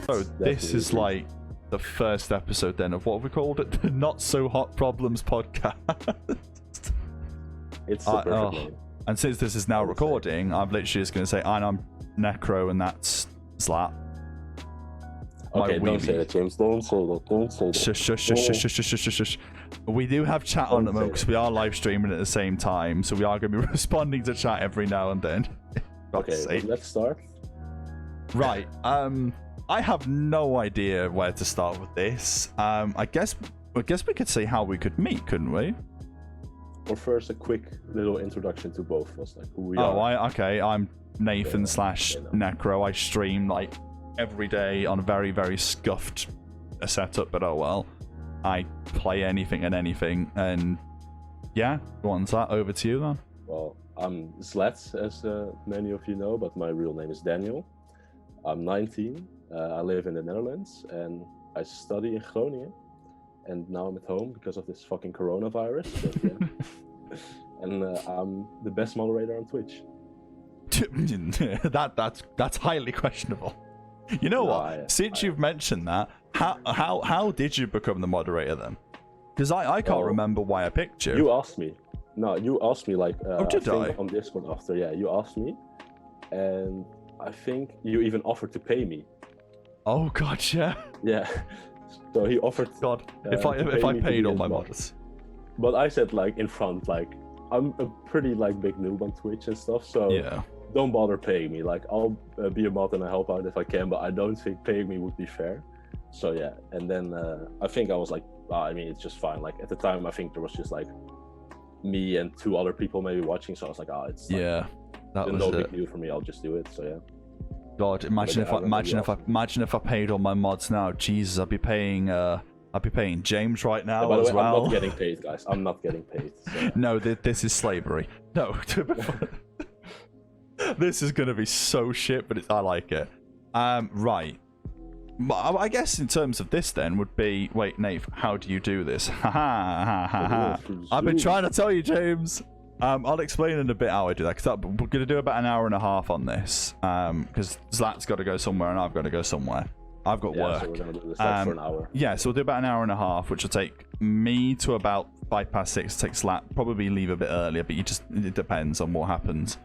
So this is like the first episode then of what have we called it? The Not So Hot Problems podcast. It's the perfect name. And since this is now recording, I'm literally just going to say, I'm Necro and that's Zlat. Okay, don't say that, James. Don't say that. Don't say that. Shush, shush, shush, shush, shush, shush, shush, shush. We do have chat on at the moment because we are live streaming at the same time, so we are going to be responding to chat every now and then. Okay, let's start. Right. I have no idea where to start with this. I guess we could say how we could meet, couldn't we? Or first, a quick little introduction to both of us, like who we are. Okay. I'm Nathan / Necro. I stream like every day on a very, very scuffed setup, but oh well. I play anything and anything, and yeah, go on, Zlat, over to you then. Well, I'm Zlat, as many of you know, but my real name is Daniel. I'm 19. I live in the Netherlands, and I study in Groningen. And now I'm at home because of this fucking coronavirus. But, yeah. And I'm the best moderator on Twitch. that's highly questionable. You know what? Since you've mentioned that, how did you become the moderator then? Because I can't remember why I picked you. You asked me. No, you asked me like did I? on Discord after. Yeah, you asked me, and I think you even offered to pay me. Oh god, yeah. Yeah. So he offered. God, if I paid all my mods. But I said like in front, like I'm a pretty like big noob on Twitch and stuff. So yeah. Don't bother paying me. Like I'll be a mod and I help out if I can, but I don't think paying me would be fair. So yeah, and then I think I was like, I mean, it's just fine. Like at the time, I think there was just like me and 2 other people maybe watching. So I was like, it's like, yeah, that was no big deal for me. I'll just do it. So yeah. God, imagine if I paid all my mods now. Jesus, I'd be paying James right now by the as way, well. I'm not getting paid, guys. I'm not getting paid. So. No, this is slavery. No. This is gonna be so shit, but I like it. Right. I guess in terms of this then would be, wait, Nate, how do you do this? Ha ha ha ha. I've been trying to tell you, James. I'll explain in a bit how I do that, because we're going to do about an hour and a half on this, because Zlat's got to go somewhere and I've got to go somewhere. I've got work. So we're going to do this for an hour. Yeah, so we'll do about an hour and a half, which will take me to about 6:05. Take Zlat, probably leave a bit earlier, but it depends on what happens.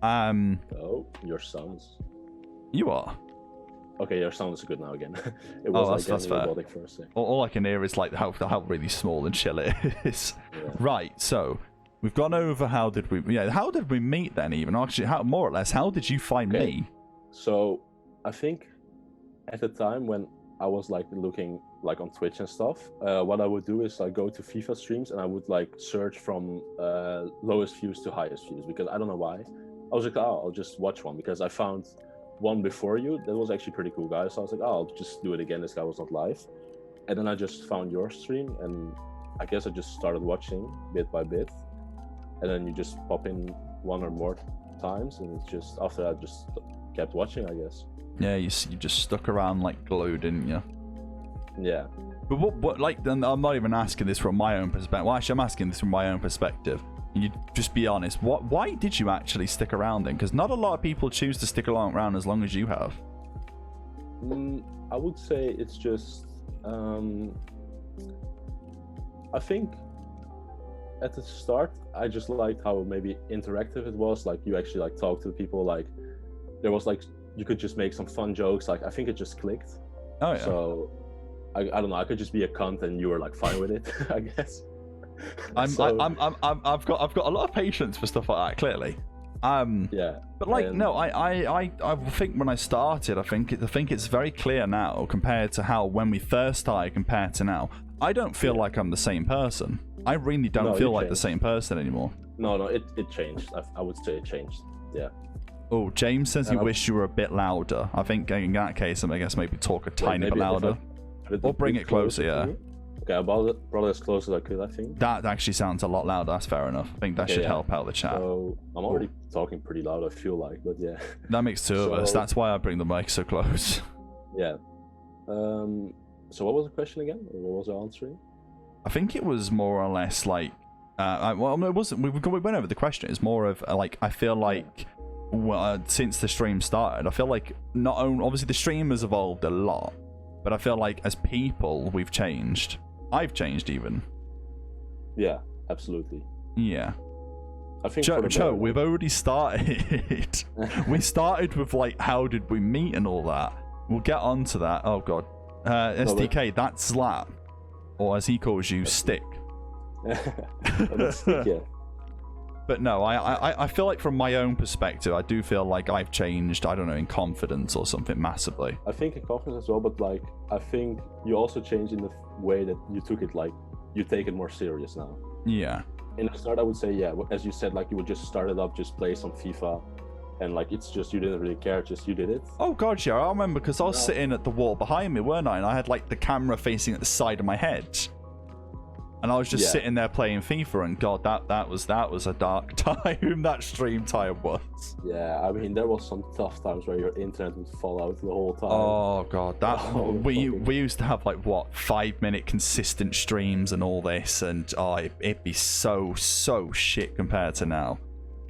Oh, your sounds. You are? Okay, your sound is good now again. It was that's fair. Robotic for a second. All I can hear is like how really small and chill it is. Yeah. Right, so we've gone over how did we meet then, even actually, how more or less how did you find me? So I think at the time when I was like looking like on Twitch and stuff, what I would do is like go to FIFA streams and I would like search from lowest views to highest views, because I don't know why. I was like, I'll just watch one, because I found one before you that was actually pretty cool, guy. So I was like, I'll just do it again. This guy was not live. And then I just found your stream, and I guess I just started watching bit by bit. And then you just pop in 1 or more times, and it's just after that, just kept watching, I guess. Yeah, you just stuck around like glue, didn't you? Yeah. But what like, then I'm not even asking this from my own perspective. Well, actually, I'm asking this from my own perspective. You just be honest. Why did you actually stick around then? Because not a lot of people choose to stick around as long as you have. I would say it's just. I think at the start, I just liked how maybe interactive it was. Like you actually like talk to people. Like there was like you could just make some fun jokes. Like I think it just clicked. Oh yeah. So I don't know. I could just be a cunt and you were like fine with it. I guess. I've got a lot of patience for stuff like that. Clearly. Yeah. But like no, I think when I started, I think it's very clear now compared to how when we first started compared to now. I don't feel like I'm the same person. I really don't feel like the same person anymore. No, it changed. I would say it changed. Yeah. Oh, James says he wished you were a bit louder. I think in that case, I guess maybe talk a tiny bit louder. Or bring it closer, yeah. Okay, I brought it as close as I could, I think. That actually sounds a lot louder. That's fair enough. I think that should help out the chat. So I'm already talking pretty loud, I feel like, but yeah. That makes 2 of us. That's why I bring the mic so close. Yeah. So what was the question again? Or what was I answering? I think it was more or less like Well, no, it wasn't. We went over the question. It's more of like I feel like since the stream started, I feel like not only obviously the stream has evolved a lot, but I feel like as people we've changed. I've changed even. Yeah, absolutely. Yeah. I think Joe, we've already started. We started with like how did we meet and all that. We'll get on to that. Oh god. SDK, that's Zlat. Or as he calls you, Stick. That's Stick, yeah. But no, I feel like from my own perspective, I do feel like I've changed, I don't know, in confidence or something massively. I think in confidence as well, but like I think you also changed in the way that you took it, like you take it more serious now. Yeah. In the start, I would say, yeah, as you said, like you would just start it up, just play some FIFA, and like it's just you didn't really care, just you did it. Oh god, yeah, I remember because I was sitting at the wall behind me, weren't I? And I had like the camera facing at the side of my head. And I was just sitting there playing FIFA, and God, that was a dark time. That stream time was. Yeah, I mean, there was some tough times where your internet would fall out the whole time. Oh God, we used to have like what 5-minute consistent streams and all this, and it'd be so shit compared to now.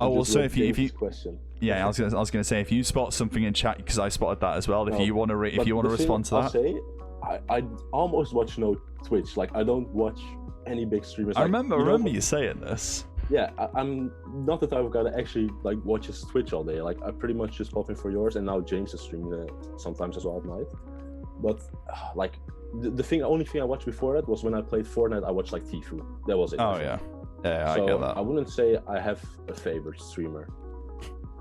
Oh, also if you question. Yeah, I was gonna say if you spot something in chat because I spotted that as well. If you want to respond to that, I'll say, I almost watch no Twitch. Like I don't watch any big streamers. I remember you saying this. Yeah, I'm not the type of guy that actually like watches Twitch all day. Like I pretty much just pop in for yours, and now James is streaming sometimes as well at night. But like the only thing I watched before that was when I played Fortnite. I watched like Tfue. That was it. Oh yeah, I get that. I wouldn't say I have a favorite streamer.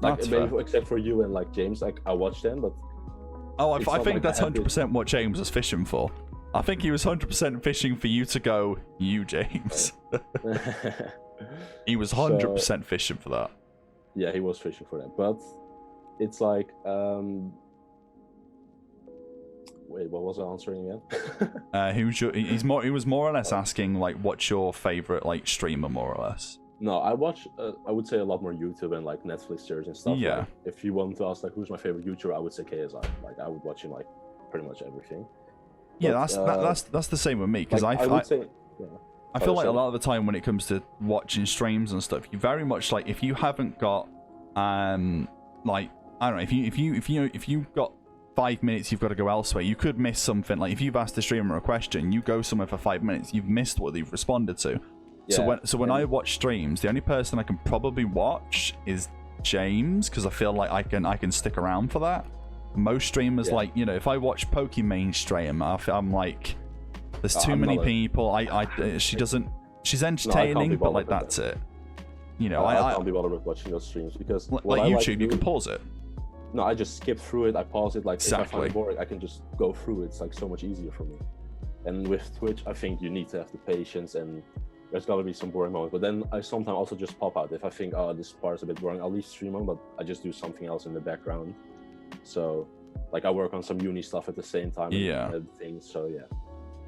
Like maybe except for you and like James, like I watch them, but. Oh, I think that's 100% what James was fishing for. I think he was 100% fishing for you to go, you, James. He was 100% fishing for that. Yeah, he was fishing for that. But it's like, wait, what was I answering again? He was more or less asking, like, what's your favorite, like, streamer, more or less? No, I watch, I would say a lot more YouTube and, like, Netflix series and stuff. Yeah. Like, if you want to ask, like, who's my favorite YouTuber, I would say KSI. Like, I would watch him, like, pretty much everything. Yeah, that's the same with me because like, I feel like a lot of the time when it comes to watching streams and stuff, you very much like if you haven't got like I don't know if you've got 5 minutes you've got to go elsewhere, you could miss something. Like if you've asked the streamer a question, you go somewhere for 5 minutes, you've missed what they've responded to. Yeah, so when I watch streams, the only person I can probably watch is James because I feel like I can stick around for that. Most streamers, like, you know, if I watch Pokimane stream, I'm like, there's too many people. She's entertaining, but like that's it. You know, I can't be bothered with watching those streams because like YouTube, you can pause it. No, I just skip through it. I pause it. Like exactly. If I find it boring, I can just go through it. It's like so much easier for me. And with Twitch, I think you need to have the patience, and there's got to be some boring moments. But then I sometimes also just pop out if I think, oh, this part's a bit boring. I'll leave stream on, but I just do something else in the background. So, like, I work on some uni stuff at the same time. Yeah. And things, so, yeah.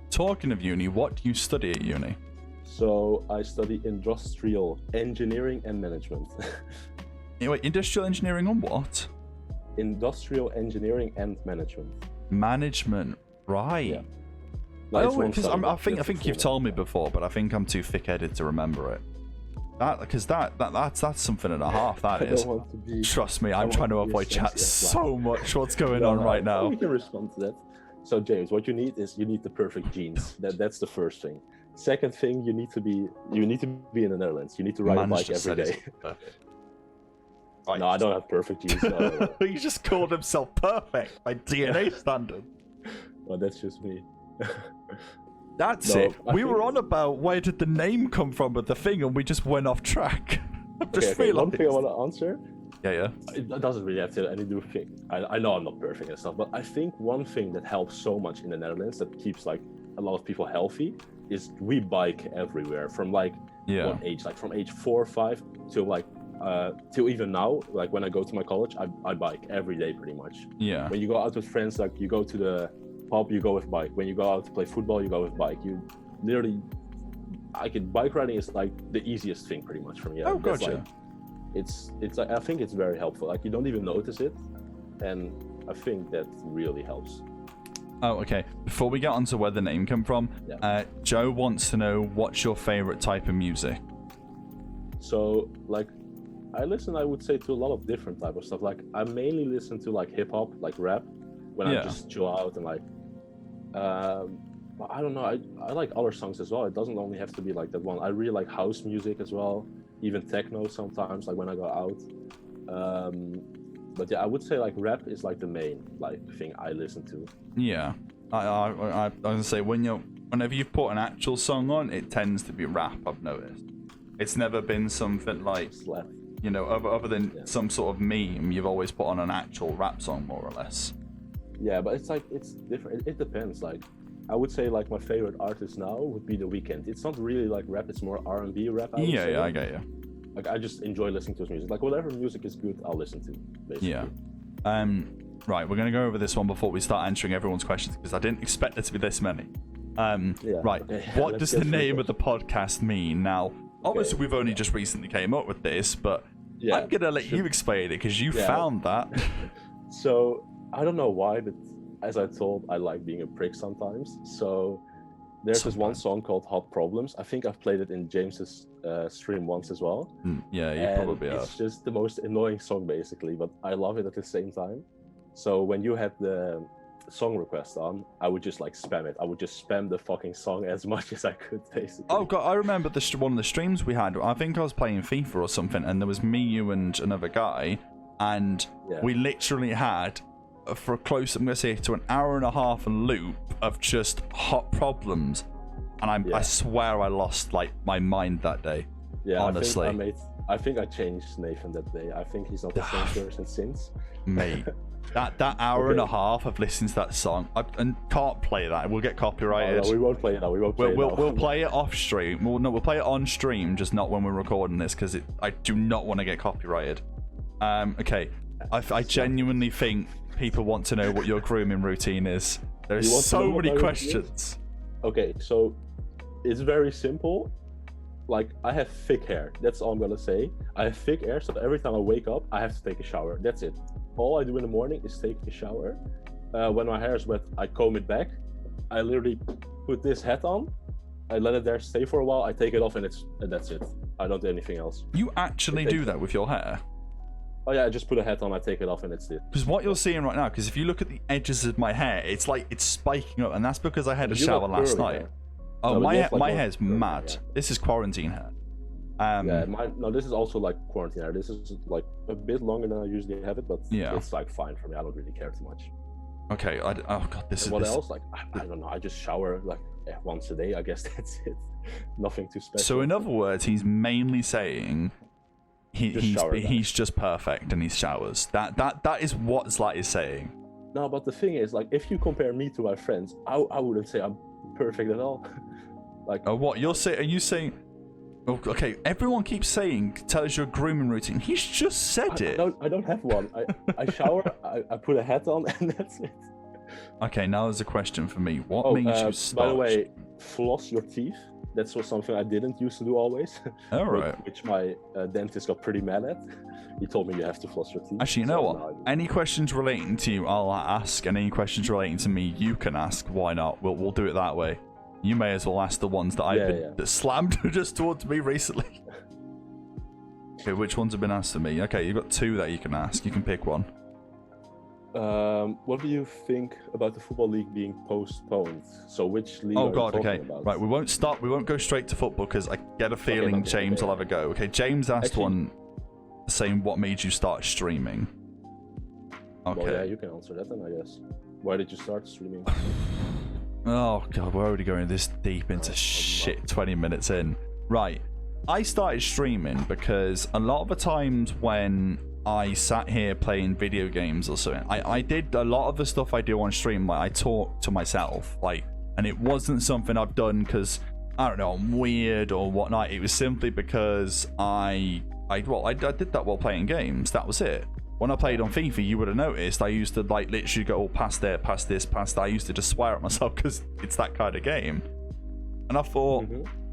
Talking of uni, what do you study at uni? So, I study industrial engineering and management. Wait, industrial engineering on what? Industrial engineering and management. Management, right. Yeah. I think you've told me before, but I think I'm too thick-headed to remember it. That's something and a half. That is. Trust me, I'm trying to avoid chat so much. What's going on right now? We can respond to that. So James, what you need the perfect genes. That's the first thing. Second thing, you need to be in the Netherlands. You need to ride a bike every day. Right. No, I don't have perfect genes. No. He just called himself perfect by DNA standard. Well, that's just me. That's it. We were on about where did the name come from with the thing, and we just went off track. Okay, one thing I want to answer. Yeah. It doesn't really have to do with thing. I know I'm not perfect and stuff, but I think one thing that helps so much in the Netherlands that keeps like a lot of people healthy is we bike everywhere from like what age? Like from age 4 or 5 till like till even now. Like when I go to my college, I bike every day pretty much. Yeah. When you go out with friends, like you go to the pub, you go with bike. When you go out to play football, you go with bike. You literally, bike riding is like the easiest thing pretty much for me. Oh, gotcha. Like, it's like, I think it's very helpful. Like you don't even notice it, and I think that really helps. Oh, okay. Before we get on to where the name came from, Joe wants to know what's your favorite type of music. So like, I listen, I would say, to a lot of different type of stuff. Like I mainly listen to like hip hop, like rap, when I just chill out and like. But I don't know. I like other songs as well. It doesn't only have to be like that one. I really like house music as well, even techno sometimes. Like when I go out. But yeah, I would say like rap is like the main like thing I listen to. Yeah, I was gonna say whenever you put an actual song on, it tends to be rap. I've noticed. It's never been something like other than some sort of meme. You've always put on an actual rap song, more or less. Yeah, but it's like it's different. It depends. Like I would say like my favorite artist now would be The Weeknd. It's not really like rap. It's more R&B rap. Yeah, I get you. Like I just enjoy listening to his music. Like whatever music is good, I'll listen to. Basically. Yeah. Right, we're gonna go over this one before we start answering everyone's questions because I didn't expect there to be this many. Right. Okay. What does the name of the podcast mean? Now, obviously we've only just recently came up with this, but I'm gonna let you explain it because you found that. So I don't know why, but as I told, I like being a prick sometimes. So there's this one song called Hot Problems. I think I've played it in James's stream once as well. Yeah, you probably have. It's just the most annoying song basically, but I love it at the same time. So when you had the song request on, I would just like spam it. I would just spam the fucking song as much as I could basically. Oh god, I remember one of the streams we had. I think I was playing FIFA or something, and there was me, you, and another guy, and we literally had for close, I'm gonna say, to an hour and a half loop of just Hot Problems, and I swear I lost like my mind that day. Yeah, honestly, I think I changed Nathan that day. I think he's not the same person since. Mate, that hour and a half of listening to that song, and can't play that. We'll get copyrighted. No, we won't play it now. We'll play it off stream. We'll play it on stream, just not when we're recording this, because I do not want to get copyrighted. Okay, I genuinely think people want to know what your grooming routine is. There's so many questions. Okay, so it's very simple. Like, I have thick hair. That's all I'm gonna say. I have thick hair, so every time I wake up, I have to take a shower. That's it. All I do in the morning is take a shower. When my hair is wet, I comb it back. I literally put this hat on. I let it there stay for a while. I take it off, and that's it. I don't do anything else. You actually do that with your hair? Oh yeah, I just put a hat on, I take it off, and it's it. Because what you're seeing right now, because if you look at the edges of my hair, it's like it's spiking up, and that's because I had a shower last night. Hair. Oh, no, my hair's mad. Hair. This is quarantine hair. This is also like quarantine hair. This is like a bit longer than I usually have it, but it's like fine for me. I don't really care too much. Okay. Oh god, this is. What else? Like I don't know. I just shower like once a day. I guess that's it. Nothing too special. So in other words, he's mainly saying he's just perfect and he showers. That is what Zlat is saying. No, but the thing is, like, if you compare me to my friends, I wouldn't say I'm perfect at all. Like, what you're saying? Are you saying? Okay, everyone keeps saying, tell us your grooming routine. He's just said it. I don't have one. I shower, I put a hat on, and that's it. Okay, now there's a question for me. What makes you start? By the way, floss your teeth. That's something I didn't used to do always. All right. Which my dentist got pretty mad at. He told me you have to floss your teeth. Actually, you know what? Any questions relating to you, I'll ask. And any questions relating to me, you can ask. Why not? We'll do it that way. You may as well ask the ones that that slammed just towards me recently. Okay, which ones have been asked to me? Okay, you've got two that you can ask. You can pick one. What do you think about the football league being postponed? So which league? Oh god, okay. Right, we won't go straight to football because I get a feeling James will have a go. Okay, James asked one saying what made you start streaming. Okay. Well, yeah, you can answer that then, I guess. Why did you start streaming? Oh god, we're already going this deep into shit 20 minutes in. Right. I started streaming because a lot of the times when I sat here playing video games or something, I did a lot of the stuff I do on stream, like I talk to myself, like, and it wasn't something I've done because, I don't know, I'm weird or whatnot. It was simply because I did that while playing games. That was it. When I played on FIFA, you would have noticed I used to like literally go all past there, past this, past that. I used to just swear at myself because it's that kind of game. And I thought,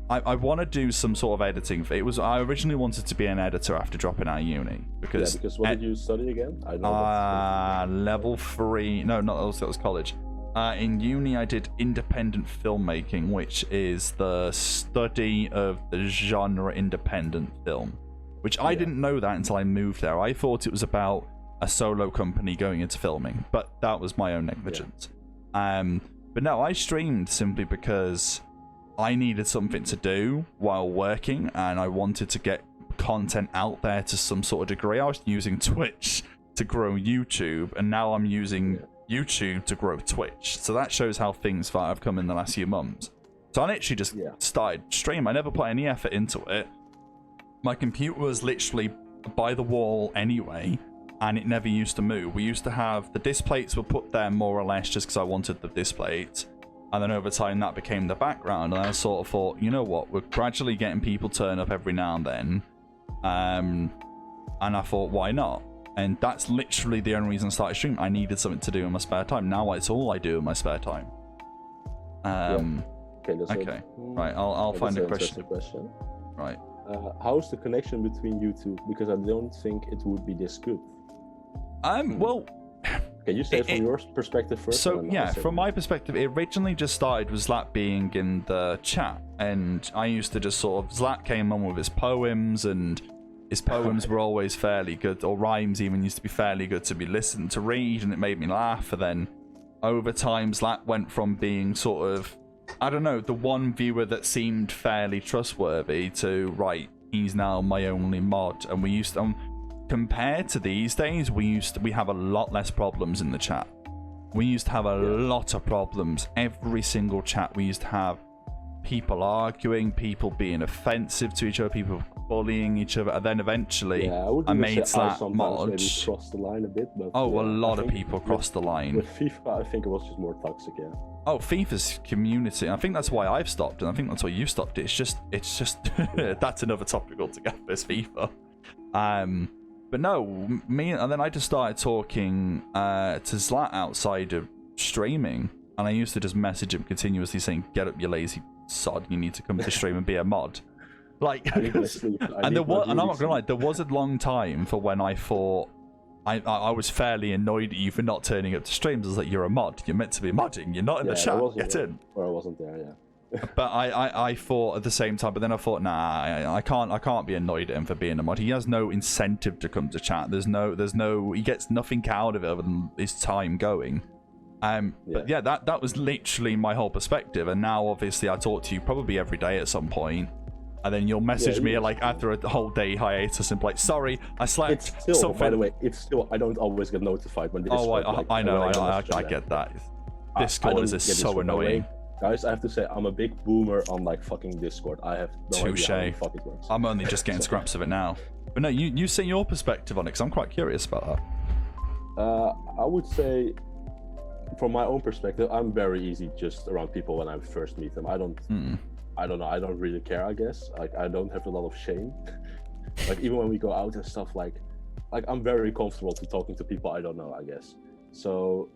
I want to do some sort of editing. I originally wanted to be an editor after dropping out of uni because what did you study again? I know. Level 3. No, not that was college. In uni, I did independent filmmaking, which is the study of the genre independent film. Which I didn't know that until I moved there. I thought it was about a solo company going into filming, but that was my own negligence. But no, I streamed simply because I needed something to do while working, and I wanted to get content out there to some sort of degree. I was using Twitch to grow YouTube, and now I'm using YouTube to grow Twitch. So that shows how things have come in the last few months. So I literally just started stream. I never put any effort into it. My computer was literally by the wall anyway, and it never used to move. We used to have the disc plates were put there more or less just because I wanted the disc plates. And then over time that became the background, and I sort of thought, you know what, we're gradually getting people turn up every now and then. And I thought, why not? And that's literally the only reason I started streaming. I needed something to do in my spare time. Now it's all I do in my spare time. Okay. Right, I'll find a question. Right. How's the connection between you two? Because I don't think it would be this good. Well... Can you say it from your perspective first? So, yeah, from my perspective, it originally just started with Zlat being in the chat. And I used to just sort of... Zlat came on with his poems, and his poems were always fairly good, or rhymes even used to be fairly good to be listened to read, and it made me laugh. And then over time, Zlat went from being sort of, I don't know, the one viewer that seemed fairly trustworthy to, right, he's now my only mod. And we used to... compared to these days, we have a lot less problems in the chat. We used to have a lot of problems. Every single chat we used to have people arguing, people being offensive to each other, people bullying each other, and then eventually I made Zlat mods. Crossed the line a bit, but a lot of people crossed the line. With FIFA, I think it was just more toxic, Oh, FIFA's community. I think that's why I've stopped, and I think that's why you stopped it. It's just that's another topic altogether. It's FIFA. But no, and then I just started talking to Zlat outside of streaming, and I used to just message him continuously saying, "Get up, you lazy sod! You need to come to stream and be a mod." Like, and I'm not gonna lie, there was a long time for when I thought I was fairly annoyed at you for not turning up to streams. I was like, "You're a mod. You're meant to be modding. You're not in the chat. Get in." Or I wasn't there, But I thought at the same time, but then I thought, nah, I can't be annoyed at him for being a mod. He has no incentive to come to chat. There's no he gets nothing out of it other than his time going. But yeah, that was literally my whole perspective. And now obviously I talk to you probably every day at some point, and then you'll message me like after a whole day hiatus and be like, sorry, I slept. It's still, something. By the way, I don't always get notified when this. I know, I get that. Discord is so annoying. Guys, I have to say, I'm a big boomer on like fucking Discord. I have no idea how the fuck it works. I'm only just getting scraps of it now. But no, you say your perspective on it, because I'm quite curious about that. I would say, from my own perspective, I'm very easy just around people when I first meet them. I don't know. I don't really care, I guess. Like, I don't have a lot of shame. Like, even when we go out and stuff, like I'm very comfortable to talking to people I don't know, I guess. So,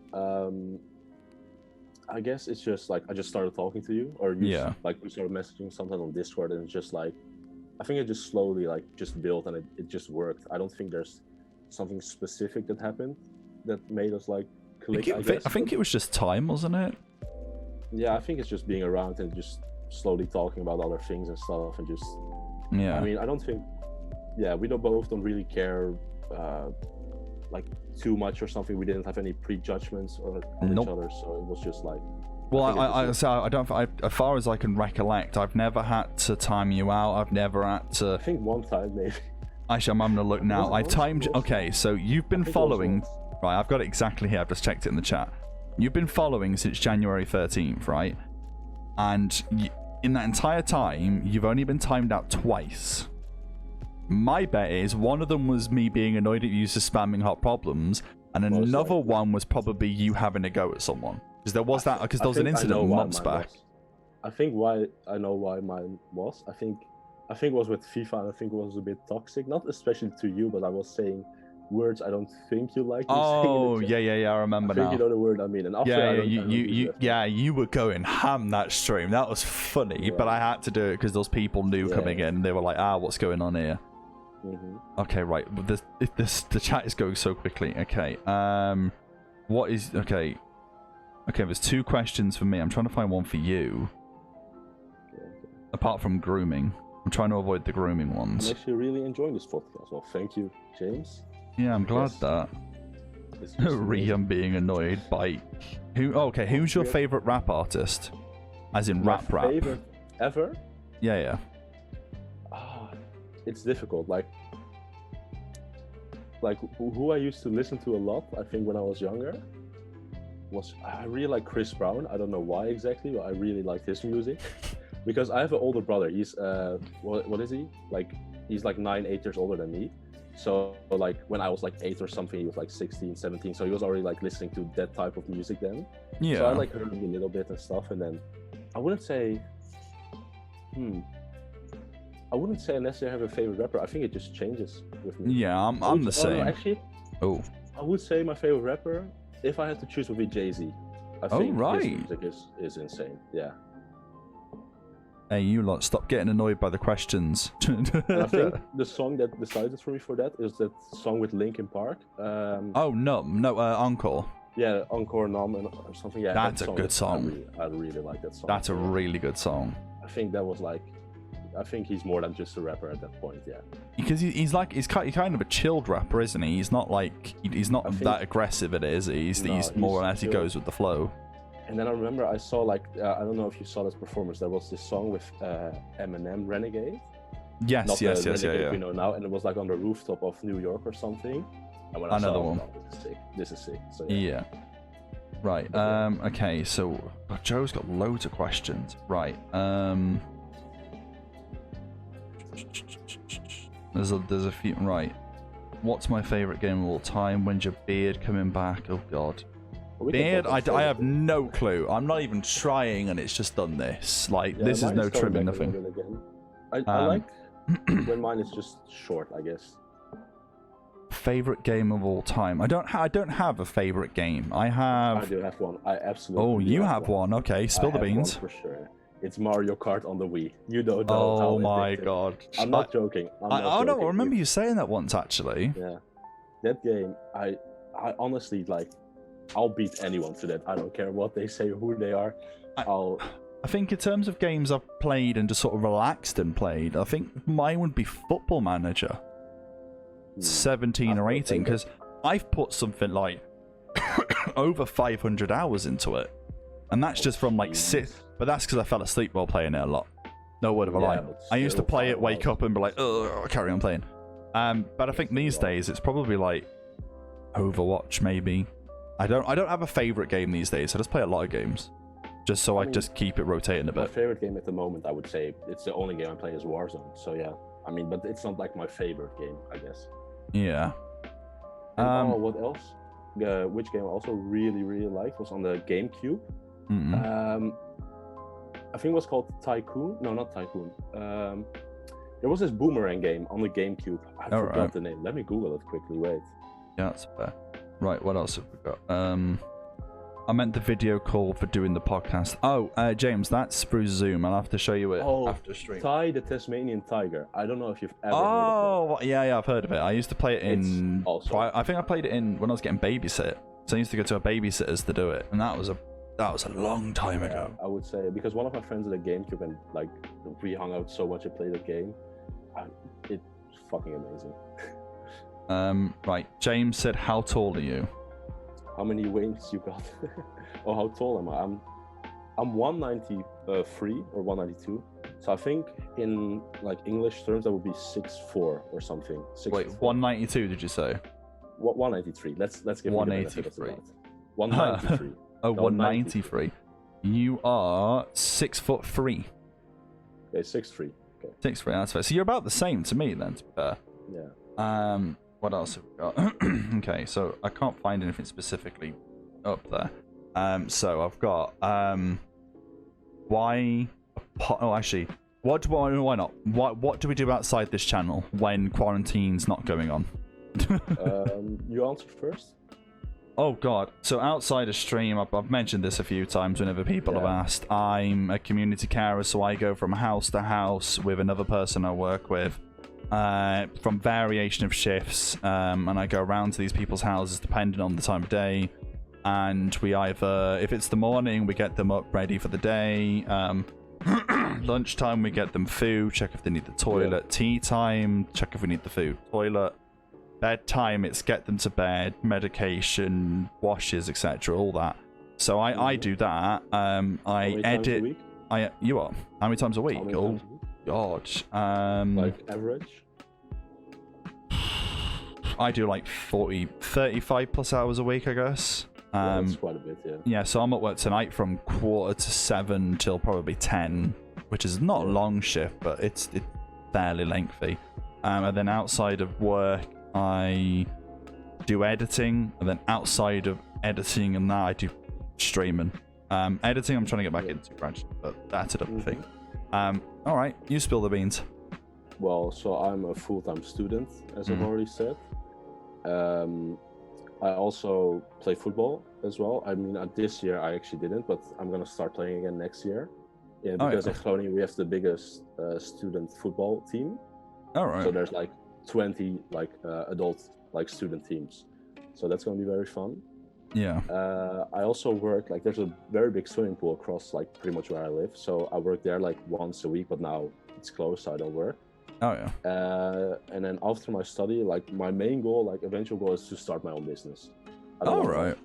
I guess it's just like I just started talking to you, or like we started messaging sometimes on Discord, and it's just like I think it just slowly like just built, and it just worked. I don't think there's something specific that happened that made us like click. I think it was just time, wasn't it? Yeah, I think it's just being around and just slowly talking about other things and stuff, and just I mean, I don't think we both don't really care like too much or something. We didn't have any prejudgments on each other, so it was just like. Well, I don't. As far as I can recollect, I've never had to time you out. I've never had to. I think one time maybe. Actually, I'm gonna look now. I timed. Okay, so you've been following. Right, I've got it exactly here. I've just checked it in the chat. You've been following since January 13th, right? And in that entire time, you've only been timed out twice. My bet is one of them was me being annoyed at you for spamming hot problems, and another one was probably you having a go at someone. Because there was there was an incident months back. I think I know why mine was. I think it was with FIFA, and I think it was a bit toxic. Not especially to you, but I was saying words I don't think you like. Oh, yeah, I remember now. I think you know the word I mean. And after you were going ham that stream. That was funny, but I had to do it because those people knew coming in. They were like, what's going on here? Okay, right. The chat is going so quickly. Okay. What is okay? Okay, there's 2 questions for me. I'm trying to find one for you. Okay. Apart from grooming. I'm trying to avoid the grooming ones. I'm actually really enjoying this podcast. Well, thank you, James. Yeah, I'm glad Yes. that. It's just amazing. I'm being annoyed by... who's your favourite rap artist? As in My rap. favorite ever? Yeah. Ah, it's difficult. Like who I used to listen to a lot, I think when I was younger, was I really like Chris Brown. I don't know why exactly, but I really like his music. Because I have an older brother. He's what is he? Like he's like 8 years older than me. So like when I was like 8 or something, he was like 16, 17. So he was already like listening to that type of music then. Yeah. So I like heard him a little bit and stuff, and then I wouldn't say I wouldn't say unless I have a favorite rapper. I think it just changes with me. Yeah, I'm the same. No, actually, I would say my favorite rapper, if I had to choose, would be Jay-Z. I think his music is insane. Yeah. Hey, you lot, stop getting annoyed by the questions. And I think the song that decided for me for that is that song with Linkin Park. Encore. Yeah, Encore Nom or something. Yeah, that's a good song. I really like that song. That's a really good song. I think that was like, I think he's more than just a rapper at that point. Yeah. Because he's kind of a chilled rapper, isn't he? He's not like he's not that aggressive. It is. He's more or less he goes with the flow. And then I remember I saw like I don't know if you saw this performance. There was this song with Eminem, Renegade. Yes. Yeah. We know now, and it was like on the rooftop of New York or something. And when I saw it, this is sick. So yeah. Right. Okay. So Joe's got loads of questions. Right. There's a few. Right. What's my favorite game of all time? When's your beard coming back? Oh God. Beard? I have no clue. I'm not even trying, and it's just done this. Like this is no trimming, nothing. I like when mine is just short, I guess. Favorite game of all time? I don't have a favorite game. I do have one. I absolutely. Oh, you have one. Okay, spill the beans. For sure. It's Mario Kart on the Wii. You know that. Oh my God. I'm not joking. I remember you saying that once actually. Yeah. That game, I honestly like. I'll beat anyone to that. I don't care what they say, who they are. I think in terms of games I've played and just sort of relaxed and played, I think mine would be Football Manager. 17 or 18, because I've put something like over 500 hours into it. And that's just from like but that's because I fell asleep while playing it a lot. No word of a lie. I used to play it, wake up and be like, oh, carry on playing. But I think these days it's probably like Overwatch maybe. I don't have a favorite game these days. I just play a lot of games, just so I just keep it rotating a bit. My favorite game at the moment, I would say, it's the only game I play is Warzone. So yeah, I mean, but it's not like my favorite game, I guess. Yeah. What else? Which game I also really liked was on the GameCube. Mm-hmm. I think it was called Tycoon. No, not Tycoon. There was this boomerang game on the GameCube. I forgot the name. Let me Google it quickly. Wait. Yeah, that's fair. Right, what else have we got? I meant the video call for doing the podcast. Oh, James, that's through Zoom. I'll have to show you it after stream. Ty the Tasmanian Tiger. I don't know if you've ever heard of it. Yeah, I've heard of it. I used to play it in... I think I played it in when I was getting babysit. So I used to go to a babysitter's to do it. And that was a long time ago. I would say, because one of my friends had a GameCube and like we hung out so much and played the game. It's fucking amazing. Right, James said, how tall are you? How many wings you got? Or how tall am I? I'm 193 or 192. So I think in like English terms that would be 6'4" or something. 6'4". Wait, 192 did you say? 193. Let's give 183. 193. Oh, 193. You are 6'3". Okay, 6'3". Okay. 6'3", that's fair. So you're about the same to me then, to be fair. Yeah. What else have we got? Okay, so I can't find anything specifically up there. So I've got why not? What do we do outside this channel when quarantine's not going on? You answer first. Oh God! So outside of stream, I've mentioned this a few times whenever people have asked. I'm a community carer, so I go from house to house with another person I work with. From variation of shifts, and I go around to these people's houses depending on the time of day. and we either, if it's the morning, we get them up ready for the day. Lunchtime, we get them food, check if they need the toilet. Yeah. Tea time, check if we need the food, toilet. Bedtime, it's get them to bed, medication, washes, etc., all that. So I do that. I edit. You are? How many times a week? Oh, God. Like average? I do like 35 plus hours a week, I guess. Yeah, that's quite a bit, yeah. Yeah, so I'm at work tonight from 7:15 till probably 10, which is not a long shift, but it's fairly lengthy. And then outside of work, I do editing, and then outside of editing and that, I do streaming. Editing, I'm trying to get back into, but that's a different thing. All right, you spill the beans. Well, so I'm a full-time student, as I've already said. I also play football as well. I mean, this year I actually didn't, but I'm gonna start playing again next year. Yeah, because in Groningen we have the biggest student football team. All right. So there's like 20 adult student teams. So that's gonna be very fun. Yeah. I also work, there's a very big swimming pool across pretty much where I live. So I work there once a week, but now it's closed, so I don't work. Oh yeah. And then after my study, my main goal, eventual goal, is to start my own business. All right.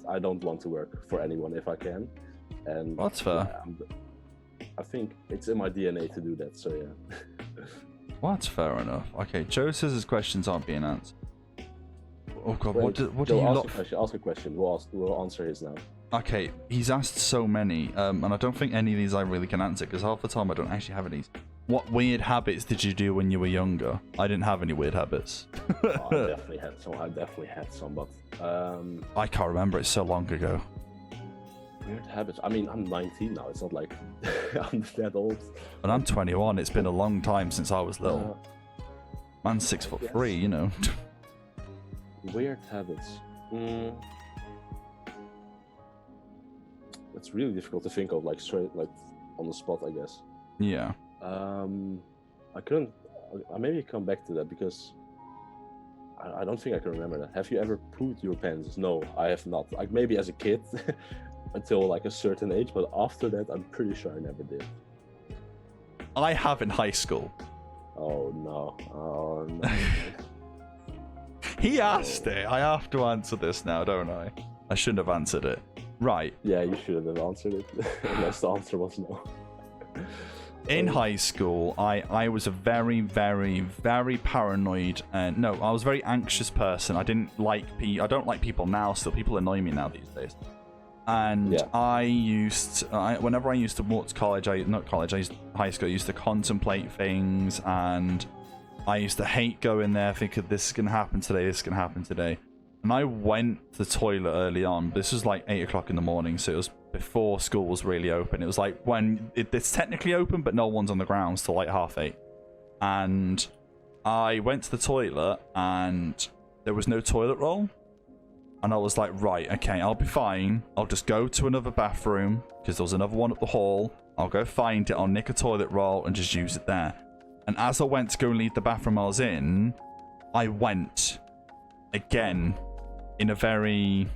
I don't want to work for anyone if I can. And that's fair. Yeah, I think it's in my DNA to do that. So yeah. Well, that's fair enough. Okay, Joe says his questions aren't being answered. Oh God, what do you ask a question. We'll answer his now. Okay, he's asked so many, and I don't think any of these I really can answer because half the time I don't actually have any. What weird habits did you do when you were younger? I didn't have any weird habits. I definitely had some, but I can't remember. It's so long ago. Weird habits. I mean, I'm 19 now. It's not like I'm that old. And I'm 21. It's been a long time since I was little. Man's 6'3", you know. Weird habits. It's really difficult to think of straight on the spot, I guess. Yeah. I couldn't. I maybe come back to that because I don't think I can remember that. Have you ever pooed your pants? No, I have not. Maybe as a kid, until a certain age, but after that, I'm pretty sure I never did. I have in high school. Oh no! He asked it. I have to answer this now, don't I? I shouldn't have answered it. Right. Yeah, you should have answered it, unless the answer was no. In high school, I was a very, very, very paranoid, and no, I was a very anxious person. I don't like people now. Still, people annoy me now these days. And yeah. Whenever I used to walk to college, high school, I used to contemplate things, and I used to hate going there thinking this is gonna happen today, this is gonna happen today. And I went to the toilet early on. This was 8 o'clock in the morning, so it was before school was really open. It was when it's technically open, but no one's on the grounds till 8:30. And I went to the toilet, and there was no toilet roll. And I was like, right, okay, I'll be fine. I'll just go to another bathroom, because there was another one up the hall. I'll go find it, I'll nick a toilet roll, and just use it there. And as I went to go and leave the bathroom I was in, I went again in a very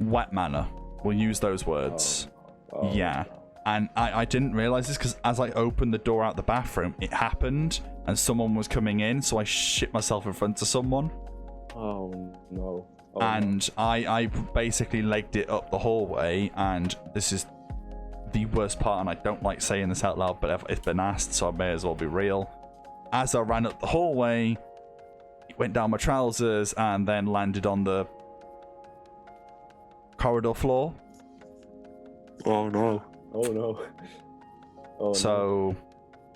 wet manner. We'll use those words. Yeah. And I didn't realize this because as I opened the door out the bathroom, it happened and someone was coming in, so I shit myself in front of someone. Oh, no. And I basically legged it up the hallway, and this is the worst part, and I don't like saying this out loud, but it's been asked, so I may as well be real. As I ran up the hallway, it went down my trousers and then landed on the corridor floor. Oh no. Oh no. Oh, so...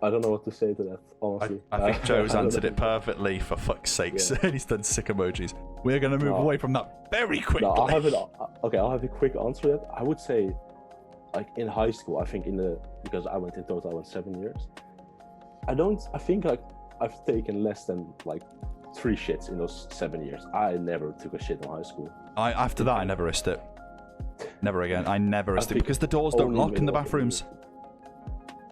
I don't know what to say to that, honestly. I think Joe's answered it perfectly, for fuck's sakes. Yeah. He's done sick emojis. We're going to move away from that very quickly. No, I'll have a quick answer to that. I would say, in high school, I think because I went in total, I went 7 years. I think I've taken less than 3 shits in those 7 years. I never took a shit in high school. After that, I never risked it. Never again. I never risked it because the doors don't lock in the bathrooms.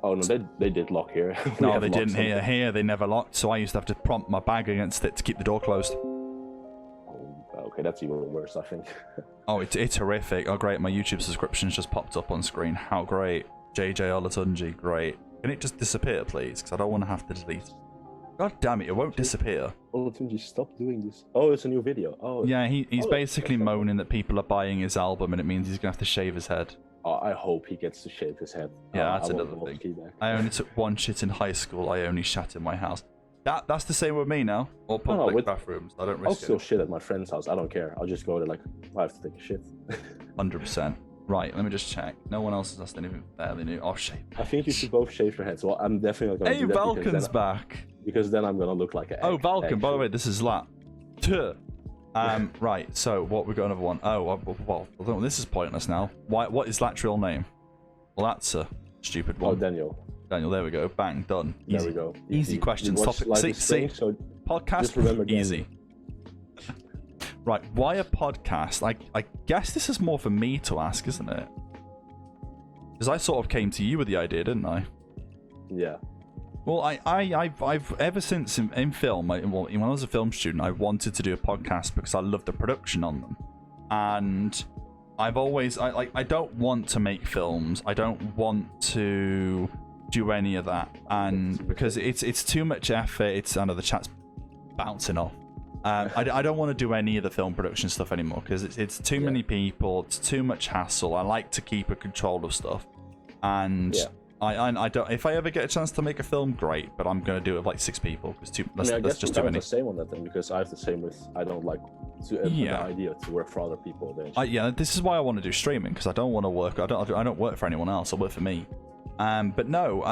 Oh no, they did lock here. No, they didn't here. Here they never locked, so I used to have to prompt my bag against it to keep the door closed. Oh, Okay, that's even worse, I think. Oh, it's horrific. Oh, great. My YouTube subscription's just popped up on screen. How great. JJ Olatunji, great. Can it just disappear, please? Because I don't want to have to delete it. God damn it, it won't disappear. Olatunji, stop doing this. Oh, it's a new video. Oh. Yeah, he's basically moaning that people are buying his album and it means he's going to have to shave his head. Oh, I hope he gets to shave his head. Yeah, that's another thing. I only took one shit in high school. I only shat in my house. That's the same with me now. Or public bathrooms. I don't risk I'll still shit at my friend's house. I don't care. I'll just go there like, I have to take a shit. 100%. Right, let me just check. No one else has asked anything fairly new. Oh, shave. I think you should both shave your heads. Well, I'm definitely not going to do that. Hey, Valken's back. Because then I'm going to look like an Oh, Valken, by the way, this is Zlat. Right, so what we got another one. Oh, well, this is pointless now. What is Zlat's real name? Well, that's a stupid one. Oh, Daniel. Daniel, there we go. Bang, done. Easy. There we go. Easy questions. Topic. See, so podcast, easy. Right, why a podcast? I guess this is more for me to ask, isn't it? Because I sort of came to you with the idea, didn't I? Yeah. Well, I've ever since in film, when I was a film student, I wanted to do a podcast because I love the production on them, and I've always I don't want to make films. I don't want to do any of that, and because it's too much effort. I know the chat's bouncing off. I don't want to do any of the film production stuff anymore because it's too many people. It's too much hassle. I like to keep a control of stuff, and I don't. If I ever get a chance to make a film, great. But I'm gonna do it with like 6 people because that's just too many. I the same on that then because I have the same with. I don't like the idea to work for other people. Yeah, this is why I want to do streaming because I don't want to work. I don't work for anyone else. I work for me. But no.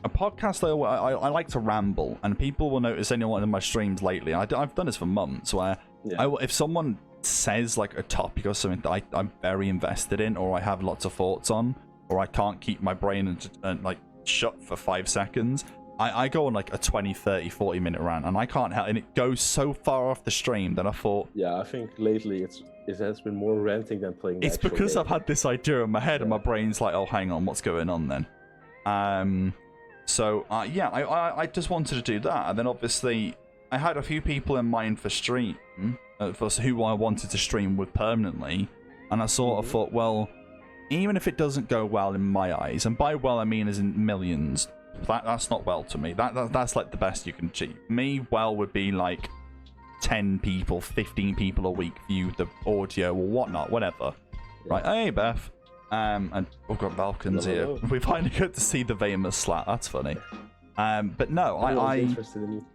A podcast, though, I like to ramble, and people will notice anyone in my streams lately. I've done this for months, where if someone says like a topic or something that I'm very invested in, or I have lots of thoughts on, or I can't keep my brain and like shut for 5 seconds, I go on like a 20, 30, 40 minute rant, and I can't help, and it goes so far off the stream that I thought. Yeah, I think lately it has been more ranting than playing. It's because I've had this idea in my head, and my brain's like, oh, hang on, what's going on then? So, I just wanted to do that. And then, obviously, I had a few people in mind for stream, for who I wanted to stream with permanently. And I sort of thought, well, even if it doesn't go well in my eyes, and by well I mean as in millions, that's not well to me. That's like the best you can achieve. Me, well would be like 10 people, 15 people a week view the audio or whatnot, whatever. Yeah. Right, hey, Beth. And we've got Valken's here. We finally got to see the famous Zlat. That's funny. But no, I interested in you.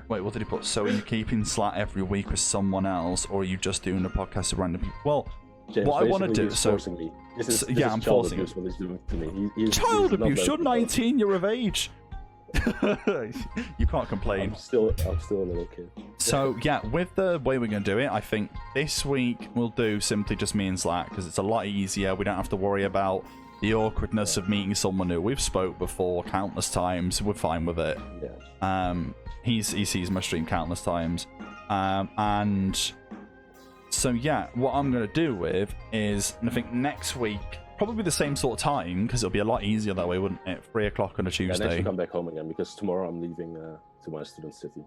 Wait, what did he put? So are you keeping Zlat every week with someone else, or are you just doing a podcast with random people? Well, James, what I want to do. So forcing me. This is I'm forcing abuse. What he's doing to me. Child abuse. You're 19. You're of age. You can't complain. I'm still a little kid. So yeah, with the way we're gonna do it, I think this week we'll do simply just me and Zlat because it's a lot easier. We don't have to worry about the awkwardness of meeting someone new. We've spoke before countless times. We're fine with it. Yeah. He sees my stream countless times, and so yeah, what I'm gonna do with is, I think next week. Probably the same sort of time, because it'll be a lot easier that way, wouldn't it? 3 o'clock on a Tuesday. And then come back home again, because tomorrow I'm leaving to my student city.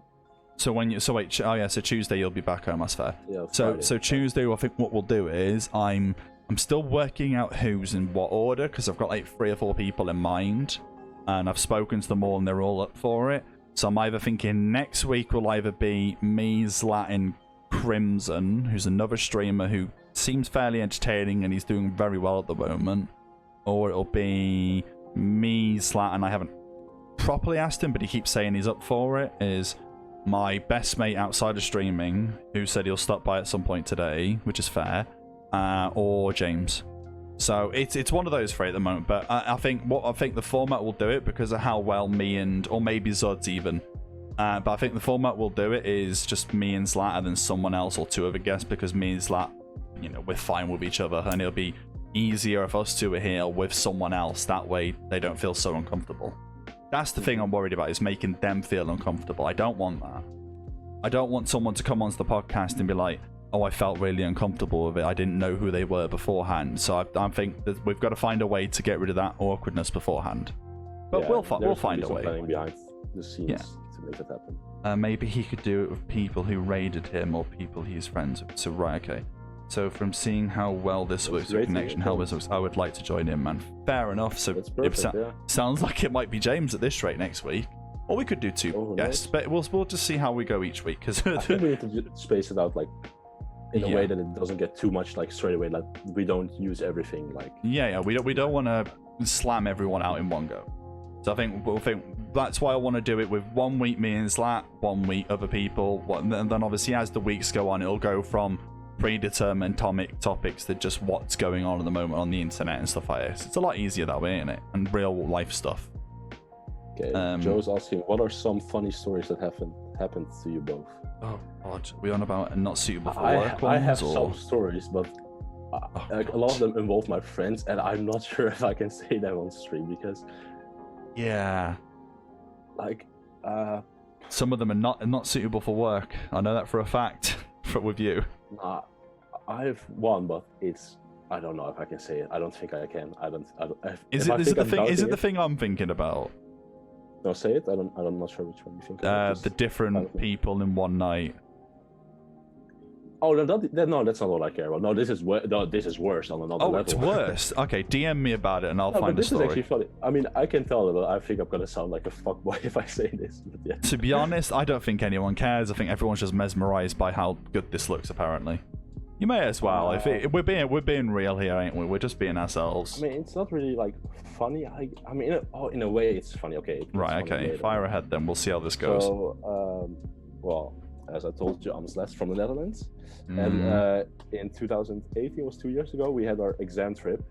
So so Tuesday you'll be back home. That's fair. Yeah. So Tuesday, I think what we'll do is I'm still working out who's in what order, because I've got like 3 or 4 people in mind, and I've spoken to them all, and they're all up for it. So I'm either thinking next week will either be me, Zlat, and Crimson, who's another streamer who seems fairly entertaining and he's doing very well at the moment, or it'll be me, Zlat, and I haven't properly asked him, but he keeps saying he's up for it, is my best mate outside of streaming, who said he'll stop by at some point today, which is fair, or James. So it's one of those 3 at the moment, but I think the format will do it because of how well me and, or maybe Zod's even, but I think the format will do it is just me and Zlat and then someone else or 2 other guests, because me and Zlat, you know, we're fine with each other, and it'll be easier if us 2 are here with someone else. That way they don't feel so uncomfortable. That's the thing I'm worried about, is making them feel uncomfortable. I don't want that. I don't want someone to come onto the podcast and be like, oh, I felt really uncomfortable with it. I didn't know who they were beforehand. So I think that we've got to find a way to get rid of that awkwardness beforehand. But we'll find a way. Planning behind the scenes to make that happen. Maybe he could do it with people who raided him or people he's friends with. So, right, okay. So from seeing how well this works with Connection Helmets, I would like to join in, man. Fair enough. So That's perfect, yeah. Sounds like it might be James at this rate next week. Or we could do 2 guests, but we'll just see how we go each week. Cause I think we need to space it out, like, in a way that it doesn't get too much, like, straight away. Like, we don't use everything, like... Yeah, we don't want to slam everyone out in one go. So I think that's why I want to do it with 1 week me and Zlat, 1 week other people, and then obviously as the weeks go on, it'll go from predetermined topics to just what's going on at the moment on the internet and stuff like this. It's a lot easier that way, isn't it? And real life stuff. Okay, Joe's asking, what are some funny stories that happened to you both? Oh God, we on about not suitable for work ones? I have some stories, but like, a lot of them involve my friends, and I'm not sure if I can say them on stream because... Yeah. Like, some of them are not suitable for work. I know that for a fact. With you. I have one, but I don't know if I can say it. I don't think I can. Is it the thing I'm thinking about? No, say it. I'm not sure which one you think. The different people in one night. Oh no, that's not what I care about. No, this is worse on another level. Oh, it's worse. Okay, DM me about it and I'll find a story. This is actually funny. I mean, I can tell that I think I'm gonna sound like a fuckboy if I say this. But yeah. To be honest, I don't think anyone cares. I think everyone's just mesmerized by how good this looks. Apparently, you may as well. We're being real here, ain't we? We're just being ourselves. I mean, it's not really like funny. I mean, in a way, it's funny. Okay. Right. Okay. Fire ahead then. We'll see how this goes. So, well, as I told you, I'm Zlatan from the Netherlands. And in 2018, it was 2 years ago, we had our exam trip,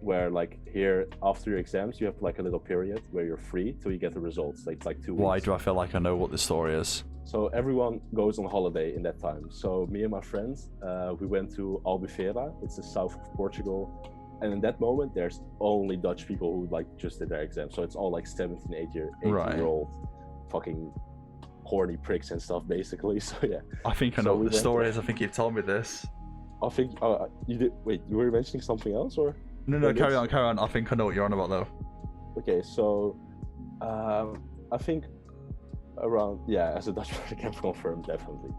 where like here after your exams, you have like a little period where you're free till you get the results. Like, it's like 2 weeks. Why do I feel like I know what this story is? So everyone goes on holiday in that time. So me and my friends, we went to Albufeira. It's the south of Portugal. And in that moment, there's only Dutch people who like just did their exam. So it's all like 17, 18-year-old fucking horny pricks and stuff, basically. So yeah. I think I know what the story is. I think you've told me this. I think you did. Wait, you were mentioning something else, or? No, carry on. I think I know what you're on about though. Okay, so I think around, yeah, as a Dutch person, I can confirm definitely.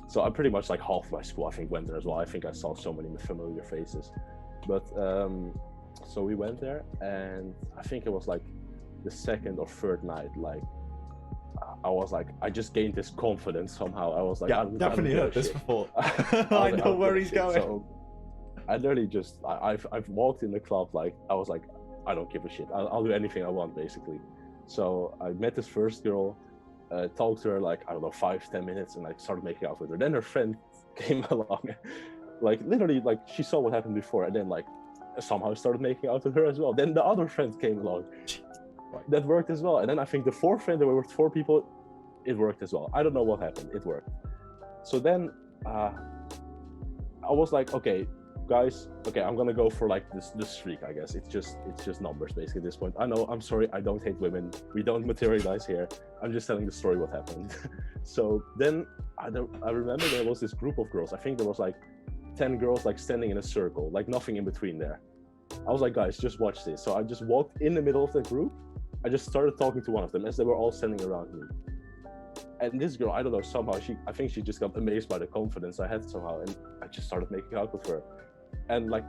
So I'm pretty much like half my school I think went there as well. I think I saw so many familiar faces. But so we went there, and I think it was like the second or third night, like I was like, I just gained this confidence somehow. I was like, yeah, definitely heard this before. I know where he's going. So I literally just, I've walked in the club, like, I was like, I don't give a shit. I'll do anything I want, basically. So I met this first girl, talked to her like, I don't know, 5-10 minutes, and I started making out with her. Then her friend came along, like literally, like she saw what happened before, and then like somehow started making out with her as well. Then the other friend came along. That worked as well. And then I think the fourth friend, there were 4 people, it worked as well. I don't know what happened, it worked. So then I was like, okay, guys, okay, I'm gonna go for like this streak, I guess. It's just numbers basically at this point. I know, I'm sorry, I don't hate women. We don't materialize here. I'm just telling the story what happened. So then I remember there was this group of girls. I think there was like 10 girls like standing in a circle, like nothing in between there. I was like, guys, just watch this. So I just walked in the middle of the group. I just started talking to one of them as they were all standing around me. And this girl, I don't know, somehow I think she just got amazed by the confidence I had somehow, and I just started making out with her. And like,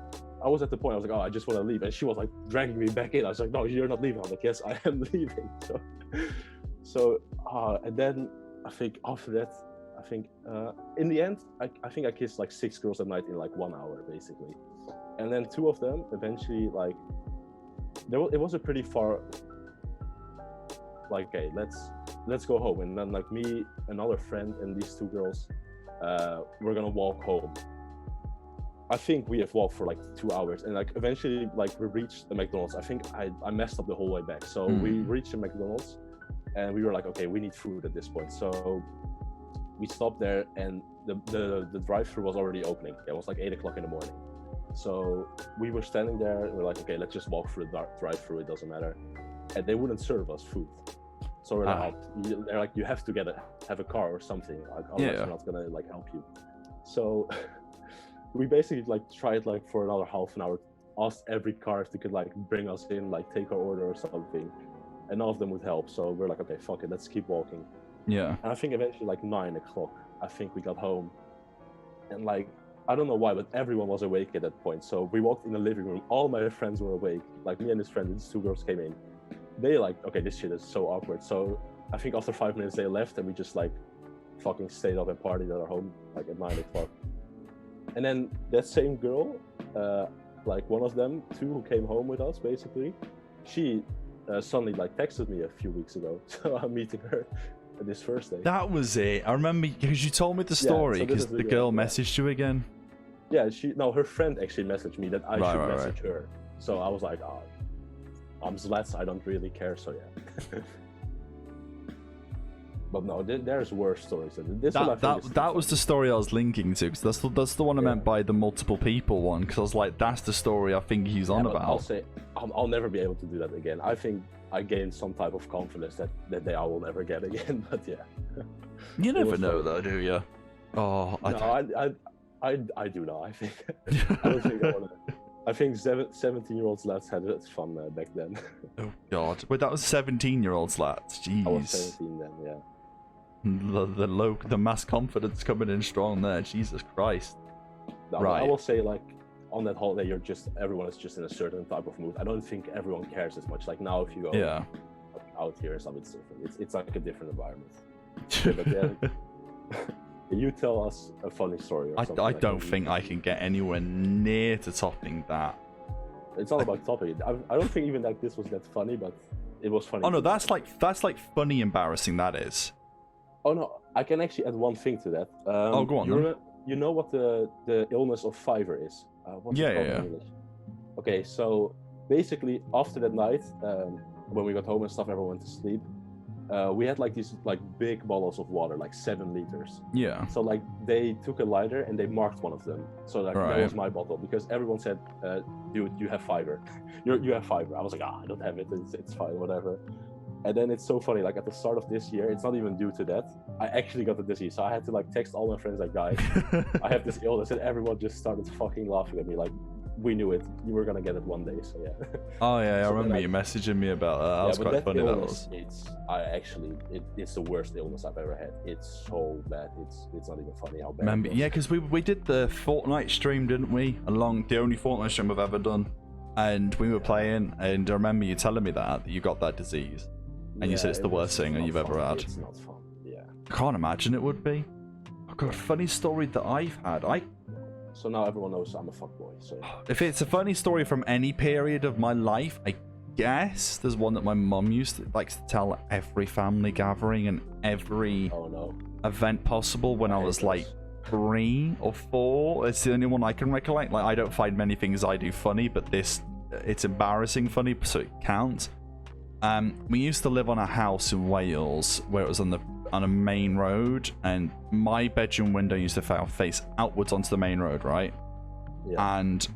I was at the point, I was like, oh, I just want to leave. And she was like dragging me back in. I was like, no, you're not leaving. I'm like, yes, I am leaving. So and then I think after that, in the end, I think I kissed like 6 girls at night in like 1 hour, basically. And then 2 of them eventually, like, it was a pretty far, like, okay, let's go home. And then like me, another friend, and these 2 girls, we're gonna walk home. I think we have walked for like 2 hours, and like eventually, like, we reached the McDonald's. I think I messed up the whole way back. So we reached the McDonald's, and we were like, okay, we need food at this point. So we stopped there, and the drive-thru was already opening. It was like 8 o'clock in the morning. So we were standing there, and we're like, okay, let's just walk through the drive-thru. It doesn't matter. And they wouldn't serve us food. So we're like, they're like, you have to have a car or something. Like, otherwise we're not gonna like help you. So we basically like tried like for another half an hour, asked every car if they could like bring us in, like take our order or something, and none of them would help. So we're like, okay, fuck it, let's keep walking. Yeah. And I think eventually, like 9 o'clock, I think we got home. And like, I don't know why, but everyone was awake at that point. So we walked in the living room. All my friends were awake. Like me and his friend, these 2 girls came in. They like, okay, this shit is so awkward. So I think after 5 minutes they left, and we just like fucking stayed up and partied at our home like at 9 o'clock. And then that same girl, like one of them, 2 who came home with us, basically, she suddenly like texted me a few weeks ago. So I'm meeting her this Thursday. That was it. I remember because you told me the story because the girl messaged you again. Yeah, her friend actually messaged me that I should message her. So I was like, oh, I'm Zlatan, I don't really care, so yeah. But no, there's worse stories. That was the story I was linking to, because that's the one I meant by the multiple people one, because I was like, that's the story I think he's on about. I'll say, I'll never be able to do that again. I think I gained some type of confidence that day I will never get again, but yeah. You never know though, do you? Oh, I do now, I think. I don't think I want to. I think 17-year-olds lads had it fun back then. Oh god. Wait, that was 17-year-olds lads. Jeez. I was 17 then, yeah. The mass confidence coming in strong there. Jesus Christ. No, right. I will say, like, on that holiday, everyone is just in a certain type of mood. I don't think everyone cares as much. Like now, if you go out here or something, it's different. It's like a different environment. But you tell us a funny story. Or something I don't think I can get anywhere near to topping that. It's all about topping. I don't think even like this was that funny, but it was funny. Oh no, that's like funny embarrassing. That is. Oh no, I can actually add one thing to that. Go on. You know what the illness of fever is? What's it called in English? Okay, so basically after that night, when we got home and stuff, everyone went to sleep. We had like these like big bottles of water, like 7 liters. Yeah. So like they took a lighter and they marked one of them. So like that was my bottle, because everyone said, "Dude, you have fever. you have fever." I was like, I don't have it. It's fine, whatever. And then it's so funny. Like at the start of this year, it's not even due to that. I actually got the disease, so I had to like text all my friends like, "Guys, I have this illness," and everyone just started fucking laughing at me. Like, we knew it. You were gonna get it one day, so yeah. Oh yeah, I remember you messaging me about that. That was quite funny. Illness, it's the worst illness I've ever had. It's so bad. It's not even funny how bad. Remember, yeah, because we did the Fortnite stream, didn't we? The only Fortnite stream I've ever done, and we were playing, and I remember you telling me that you got that disease, and you said it's the worst thing you've ever had. It's not fun. Yeah. I can't imagine it would be. I've got a funny story that I've had. So now everyone knows I'm a fuckboy. So if it's a funny story from any period of my life, I guess there's one that my mum likes to tell at every family gathering and every event possible when I was like 3 or 4. It's the only one I can recollect. Like, I don't find many things I do funny, but it's embarrassing funny, so it counts. We used to live on a house in Wales where it was on a main road, and my bedroom window used to face outwards onto the main road, right? Yeah. And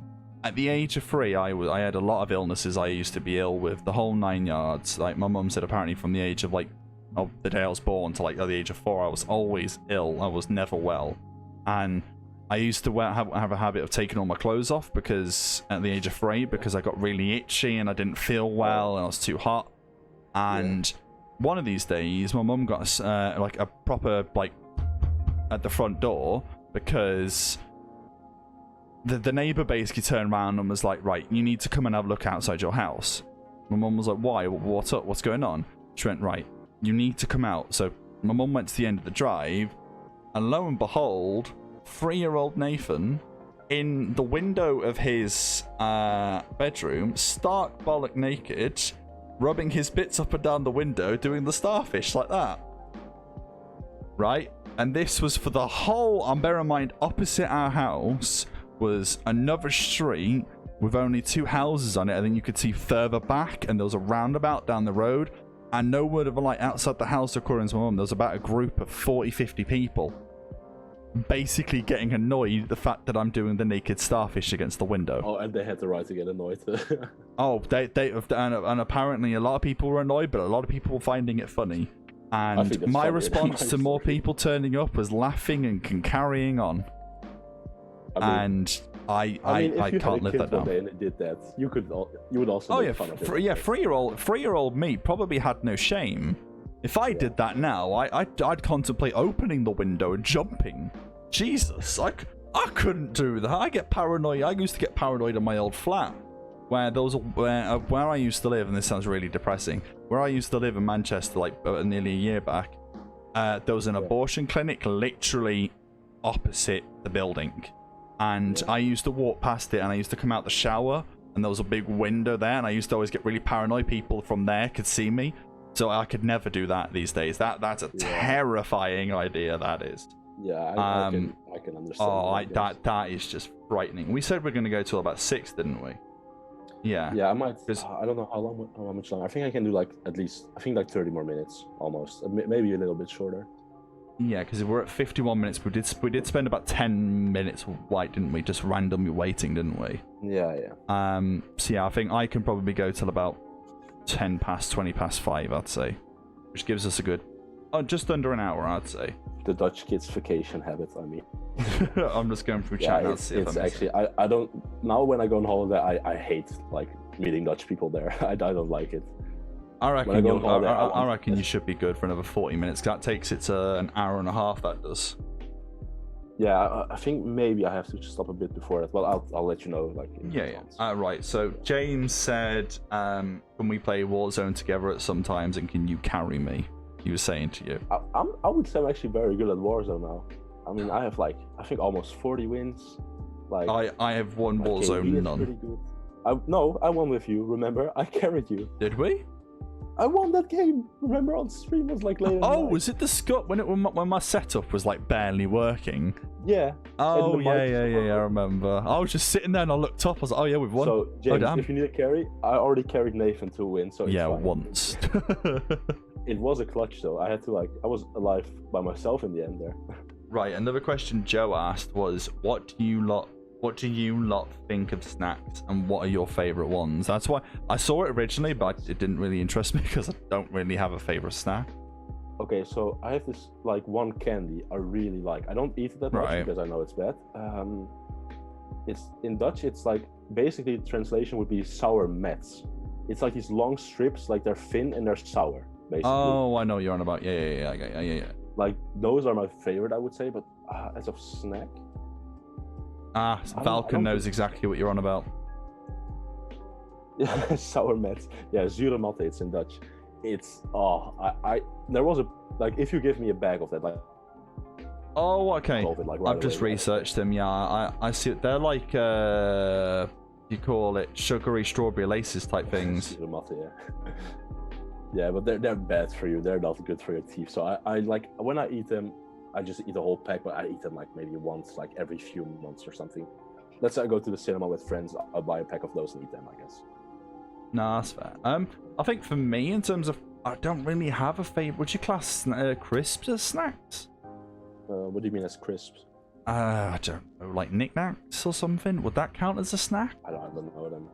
at the age of 3, I had a lot of illnesses. I used to be ill with the whole 9 yards. Like my mum said, apparently from the age of the day I was born to like the age of 4, I was always ill. I was never well, and I used to have a habit of taking all my clothes off because at the age of 3, because I got really itchy and I didn't feel well and I was too hot. And one of these days, my mum got like a proper like at the front door, because the neighbour basically turned around and was like, "Right, you need to come and have a look outside your house." My mum was like, "Why? What's up? What's going on?" She went, "Right, you need to come out." So my mum went to the end of the drive, and lo and behold, 3-year-old Nathan in the window of his bedroom, stark bollock naked, rubbing his bits up and down the window, doing the starfish like that. Right? And this was for the whole, and bear in mind, opposite our house was another street with only 2 houses on it, and then you could see further back, and there was a roundabout down the road, and no word of a light outside the house, according to my mum. There was about a group of 40-50 people basically getting annoyed at the fact that I'm doing the naked starfish against the window. Oh, and they had the right to get annoyed. Oh, and apparently a lot of people were annoyed, but a lot of people were finding it funny. And my response to more people turning up was laughing and carrying on. I mean, I can't live that down. And it did that, you would also. Oh yeah, 3-year-old me probably had no shame, If I did that now, I'd contemplate opening the window and jumping. Jesus, I couldn't do that. I get paranoid. I used to get paranoid in my old flat, where there was where I used to live, and this sounds really depressing. Where I used to live in Manchester, like nearly a year back, there was an abortion clinic literally opposite the building, and I used to walk past it, and I used to come out the shower, and there was a big window there, and I used to always get really paranoid. People from there could see me, so I could never do that these days. That's a terrifying idea. That is. Yeah, I can understand. Oh, that is just frightening. We said we're going to go till about 6, didn't we? Yeah. Yeah, I might. I don't know how much longer. I think I can do like at least. I think like 30 more minutes, almost. Maybe a little bit shorter. Yeah, because we're at 51 minutes. We did spend about 10 minutes didn't we? Just randomly waiting, didn't we? Yeah. So yeah, I think I can probably go till about 10 past, 20 past 5, I'd say, which gives us a good, just under an hour, I'd say. The Dutch kids' vacation habit. I mean, I'm just going through chat now to see if it's actually. I don't now when I go on holiday. I hate like meeting Dutch people there. I don't like it. I reckon you should be good for another 40 minutes. That takes it to an hour and a half. That does. Yeah, I think maybe I have to stop a bit before that. Well, I'll let you know. Like right. So James said, "Can we play Warzone together at some times? And can you carry me?" He was saying to you. I would say I'm actually very good at Warzone now. I mean, I have like I think almost 40 wins. Like I have won Warzone none. Pretty good. I won with you. Remember, I carried you. Did we? I won that game. Remember on stream? It was like later. Oh, was it the Scott when my setup was like barely working? Yeah. Oh yeah. I remember. I was just sitting there and I looked up. I was like, oh yeah, we've won. So James, if you need a carry, I already carried Nathan to win. So it's fine. Once. It was a clutch though. I had to I was alive by myself in the end there. Right. Another question Joe asked was, what do you lot think of snacks, and what are your favorite ones? That's why I saw it originally, but it didn't really interest me because I don't really have a favorite snack. Okay, so I have this like one candy I really like. I don't eat it that much because I know it's bad. It's in Dutch. It's like basically the translation would be sour mats. It's like these long strips, like they're thin and they're sour. Basically. Oh, I know what you're on about. Yeah. Like those are my favorite, I would say. But as a snack. Falcon knows exactly what you're on about. Yeah, sour mats. Yeah, zure matte, it's in Dutch. It's there was if you give me a bag of that, like. Oh, okay. I've just away, researched them. Yeah, I see. They're like you call it sugary strawberry laces type things. Zure matte, yeah. Yeah, but they're bad for you. They're not good for your teeth. So I like when I eat them. I just eat a whole pack, but I eat them like maybe once, like every few months or something. Let's say I go to the cinema with friends, I'll buy a pack of those and eat them, I guess. No, that's fair. I think for me, in terms of, I don't really have a favorite. Would you class crisps as snacks? What do you mean as crisps? I don't know, like knickknacks or something. Would that count as a snack? I don't know them.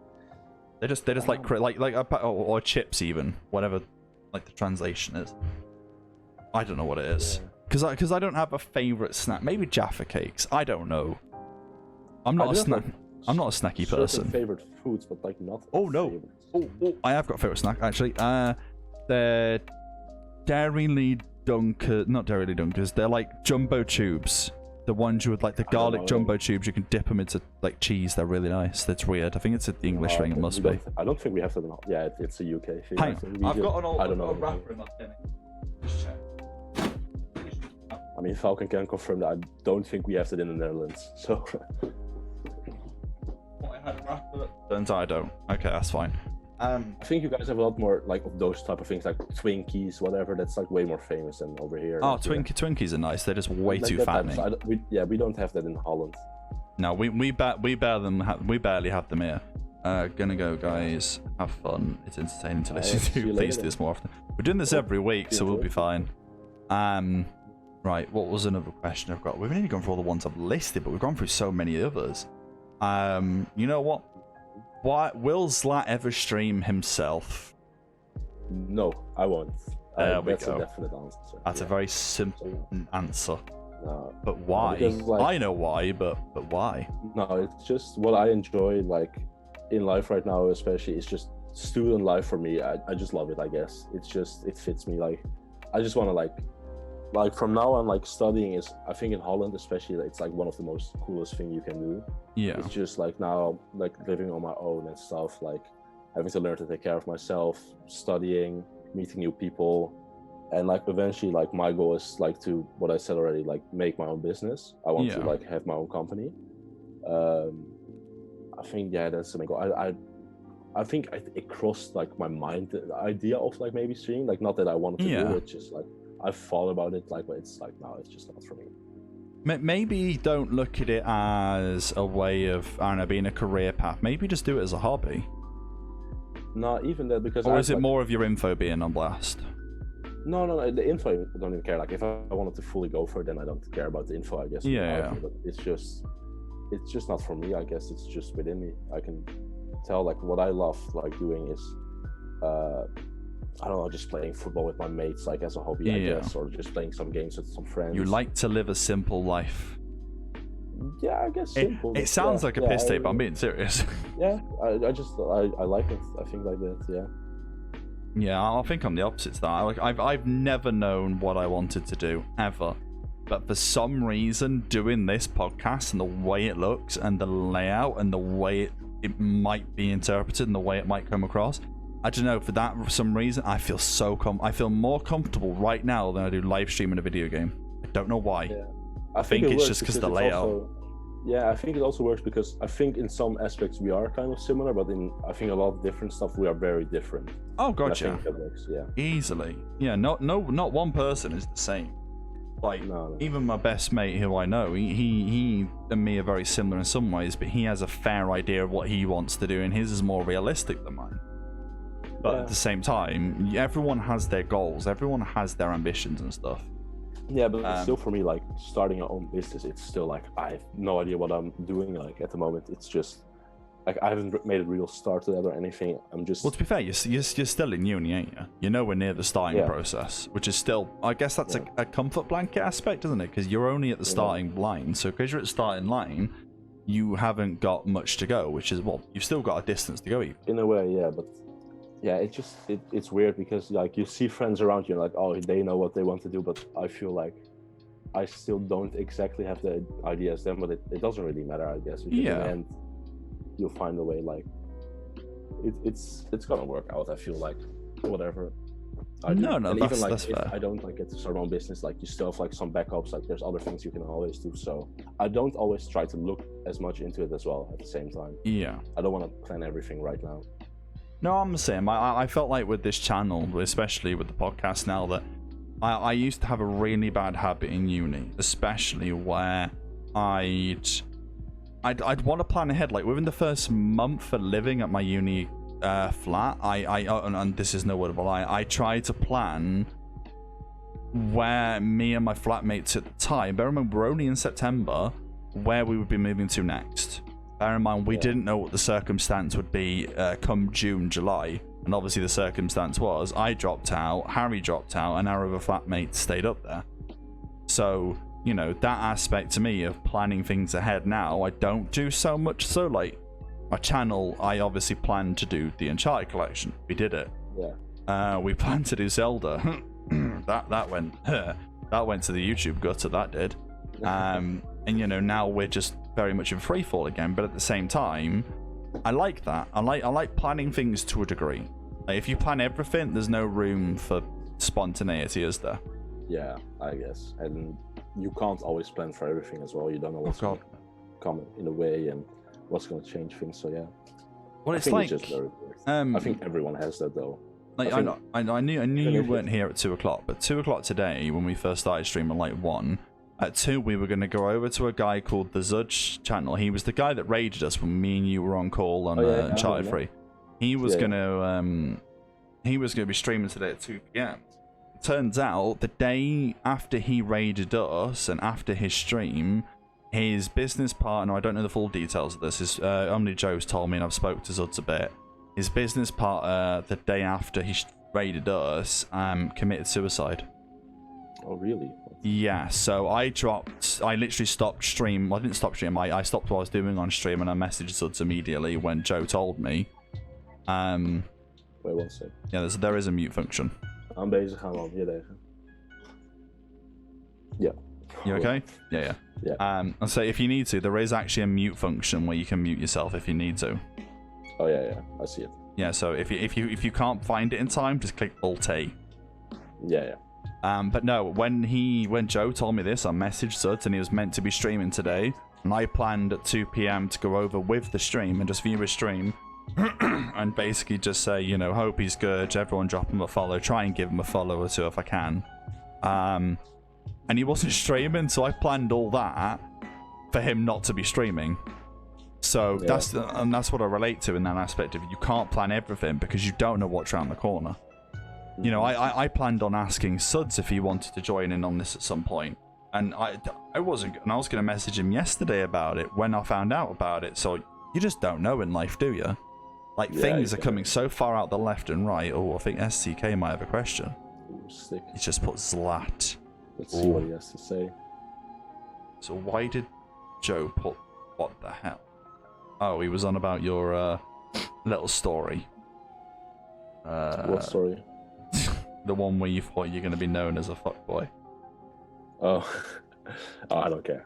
They're just or chips even, whatever, like the translation is. I don't know what it is. Yeah. Because I don't have a favorite snack. Maybe Jaffa cakes. I don't know. I'm not a snacky person. Favorite foods, but like not. Oh no! Oh, I have got a favorite snack actually. They're Dairy Dunkers. Not Dairy Dunkers. They're like jumbo tubes. The ones with like the garlic jumbo tubes. You can dip them into like cheese. They're really nice. That's weird. I think it's the English thing. It must be. I don't think we have that. Yeah, it's a UK thing. I've got an old wrapper in my tin. Just check. I mean, Falcon can confirm that I don't think we have that in the Netherlands. So. Turns out I don't. Okay, that's fine. I think you guys have a lot more like of those type of things, like Twinkies, whatever. That's like way more famous than over here. Oh, Twinkies are nice. They're just way too fattening. We don't have that in Holland. No, we barely have them here. Gonna go, guys. Have fun. It's entertaining to listen to. Please do this more often. We're doing this every week, so we'll be fine. Right, what was another question I've got? We've only gone through all the ones I've listed, but we've gone through so many others. You know what? Why will Zlat ever stream himself? No, I won't. There we that's go. A definite answer. That's a very simple answer. No, but why? Because, like, I know why, but why? No, it's just what I enjoy, like in life right now, especially. It's just student life for me. I just love it. I guess it's just it fits me. Like I just want to like from now on, like studying is, I think in Holland especially, it's like one of the most coolest thing you can do. Yeah. It's just like now, like living on my own and stuff, like having to learn to take care of myself, studying, meeting new people, and like eventually, like my goal is like to, what I said already, like make my own business. I want to like have my own company. I think that's the main goal. I think it crossed like my mind, the idea of like maybe streaming, like not that I wanted to do it, just like I've thought about it, like, but it's like no, it's just not for me. Maybe don't look at it as a way of, I don't know, being a career path. Maybe just do it as a hobby. No, even that, because or is it more of your info being on blast? No, the info I don't even care. Like if I wanted to fully go for it, then I don't care about the info, I guess. But it's just not for me, I guess. It's just within me. I can tell like what I love like doing is I don't know, just playing football with my mates, like as a hobby, I guess, or just playing some games with some friends. You like to live a simple life. Yeah, I guess simple. It sounds like a piss tape, but I'm being serious. Yeah, I like it. I think like that, yeah. Yeah, I think I'm the opposite to that. Like I've never known what I wanted to do, ever. But for some reason, doing this podcast and the way it looks and the layout and the way it might be interpreted and the way it might come across, I don't know, for some reason, I feel I feel more comfortable right now than I do live streaming a video game. I don't know why. Yeah. I think it's just because of the layout. Yeah, I think it also works because I think in some aspects we are kind of similar, but in I think a lot of different stuff we are very different. Oh, gotcha. I think that works, yeah. Easily. Yeah, not one person is the same. Like, even my best mate who I know, he and me are very similar in some ways, but he has a fair idea of what he wants to do, and his is more realistic than mine. But at the same time, everyone has their goals, everyone has their ambitions and stuff. Yeah, but still for me, like starting your own business, it's still like I have no idea what I'm doing. Like at the moment, it's just like I haven't made a real start to that or anything. I'm just. Well, to be fair, you're still in uni, ain't you? You're nowhere near the starting process, which is still, I guess that's a comfort blanket aspect, isn't it? Because you're only at the starting line. So because you're at the starting line, you haven't got much to go, which is, well, you've still got a distance to go even. In a way, yeah, but yeah, it's weird because like you see friends around you, and like, oh, they know what they want to do, but I feel like I still don't exactly have the idea as them, but it doesn't really matter, I guess. Because in the end, you'll find a way. Like it's gonna work out. I feel like whatever. No, and that's, even like that's if fair. I don't like get to start my own business, like you still have like some backups. Like there's other things you can always do. So I don't always try to look as much into it as well at the same time. Yeah. I don't want to plan everything right now. No, I'm the same. I felt like with this channel, especially with the podcast now, that I used to have a really bad habit in uni, especially where I'd want to plan ahead. Like within the first month of living at my uni flat, and this is no word of a lie, I tried to plan where me and my flatmates at the time, bear in mind we're only in September, where we would be moving to next. Bear in mind, we didn't know what the circumstance would be come June, July. And obviously the circumstance was I dropped out, Harry dropped out, and our other flatmates stayed up there. So, you know, that aspect to me of planning things ahead now, I don't do so much. So, like, my channel, I obviously planned to do the Uncharted collection. We did it. Yeah. We planned to do Zelda. that went to the YouTube gutter, that did. And, you know, now we're just very much in free fall again, but at the same time, I like that. I like planning things to a degree. Like if you plan everything, there's no room for spontaneity, is there? Yeah, I guess. And you can't always plan for everything as well. You don't know what's going to come in a way and what's going to change things. So yeah. Well, it's like it's just very weird. I think everyone has that though. Like I knew you weren't here at 2 o'clock, but 2 o'clock today when we first started streaming, like 1. At 2, we were going to go over to a guy called the Zudge channel. He was the guy that raided us when me and you were on call on Uncharted 3. He was going to be streaming today at 2 p.m. Turns out, the day after he raided us and after his stream, his business partner, I don't know the full details of this, only Joe's told me and I've spoke to Zuds a bit. His business partner, the day after he raided us, committed suicide. Oh, really? Yeah, so I literally stopped stream. Well, I didn't stop stream. I stopped what I was doing on stream and I messaged Suds immediately when Joe told me. Wait one sec. Yeah, there is a mute function. I'm bezig gaan, man. Hier tegen. Yeah. You okay? Yeah. And so if you need to, there is actually a mute function where you can mute yourself if you need to. Oh yeah, I see it. Yeah, so if you can't find it in time, just click Alt-A. Yeah. But no, when Joe told me this, I messaged Suds and he was meant to be streaming today, and I planned at 2 p.m. to go over with the stream and just view his stream, and basically just say, you know, hope he's good. Everyone drop him a follow. Try and give him a follow or two if I can. And he wasn't streaming, so I planned all that for him not to be streaming. So that's what I relate to in that aspect of it. You can't plan everything because you don't know what's around the corner. You know, I planned on asking Suds if he wanted to join in on this at some point, and I was going to message him yesterday about it when I found out about it. So you just don't know in life, do you? Like, things are coming so far out the left and right. Oh, I think SCK might have a question. Sick. He's just put Zlat. Let's see what he has to say. So why did Joe put what the hell? Oh, he was on about your little story. What story? The one where you thought you're going to be known as a fuckboy. Oh, I don't care.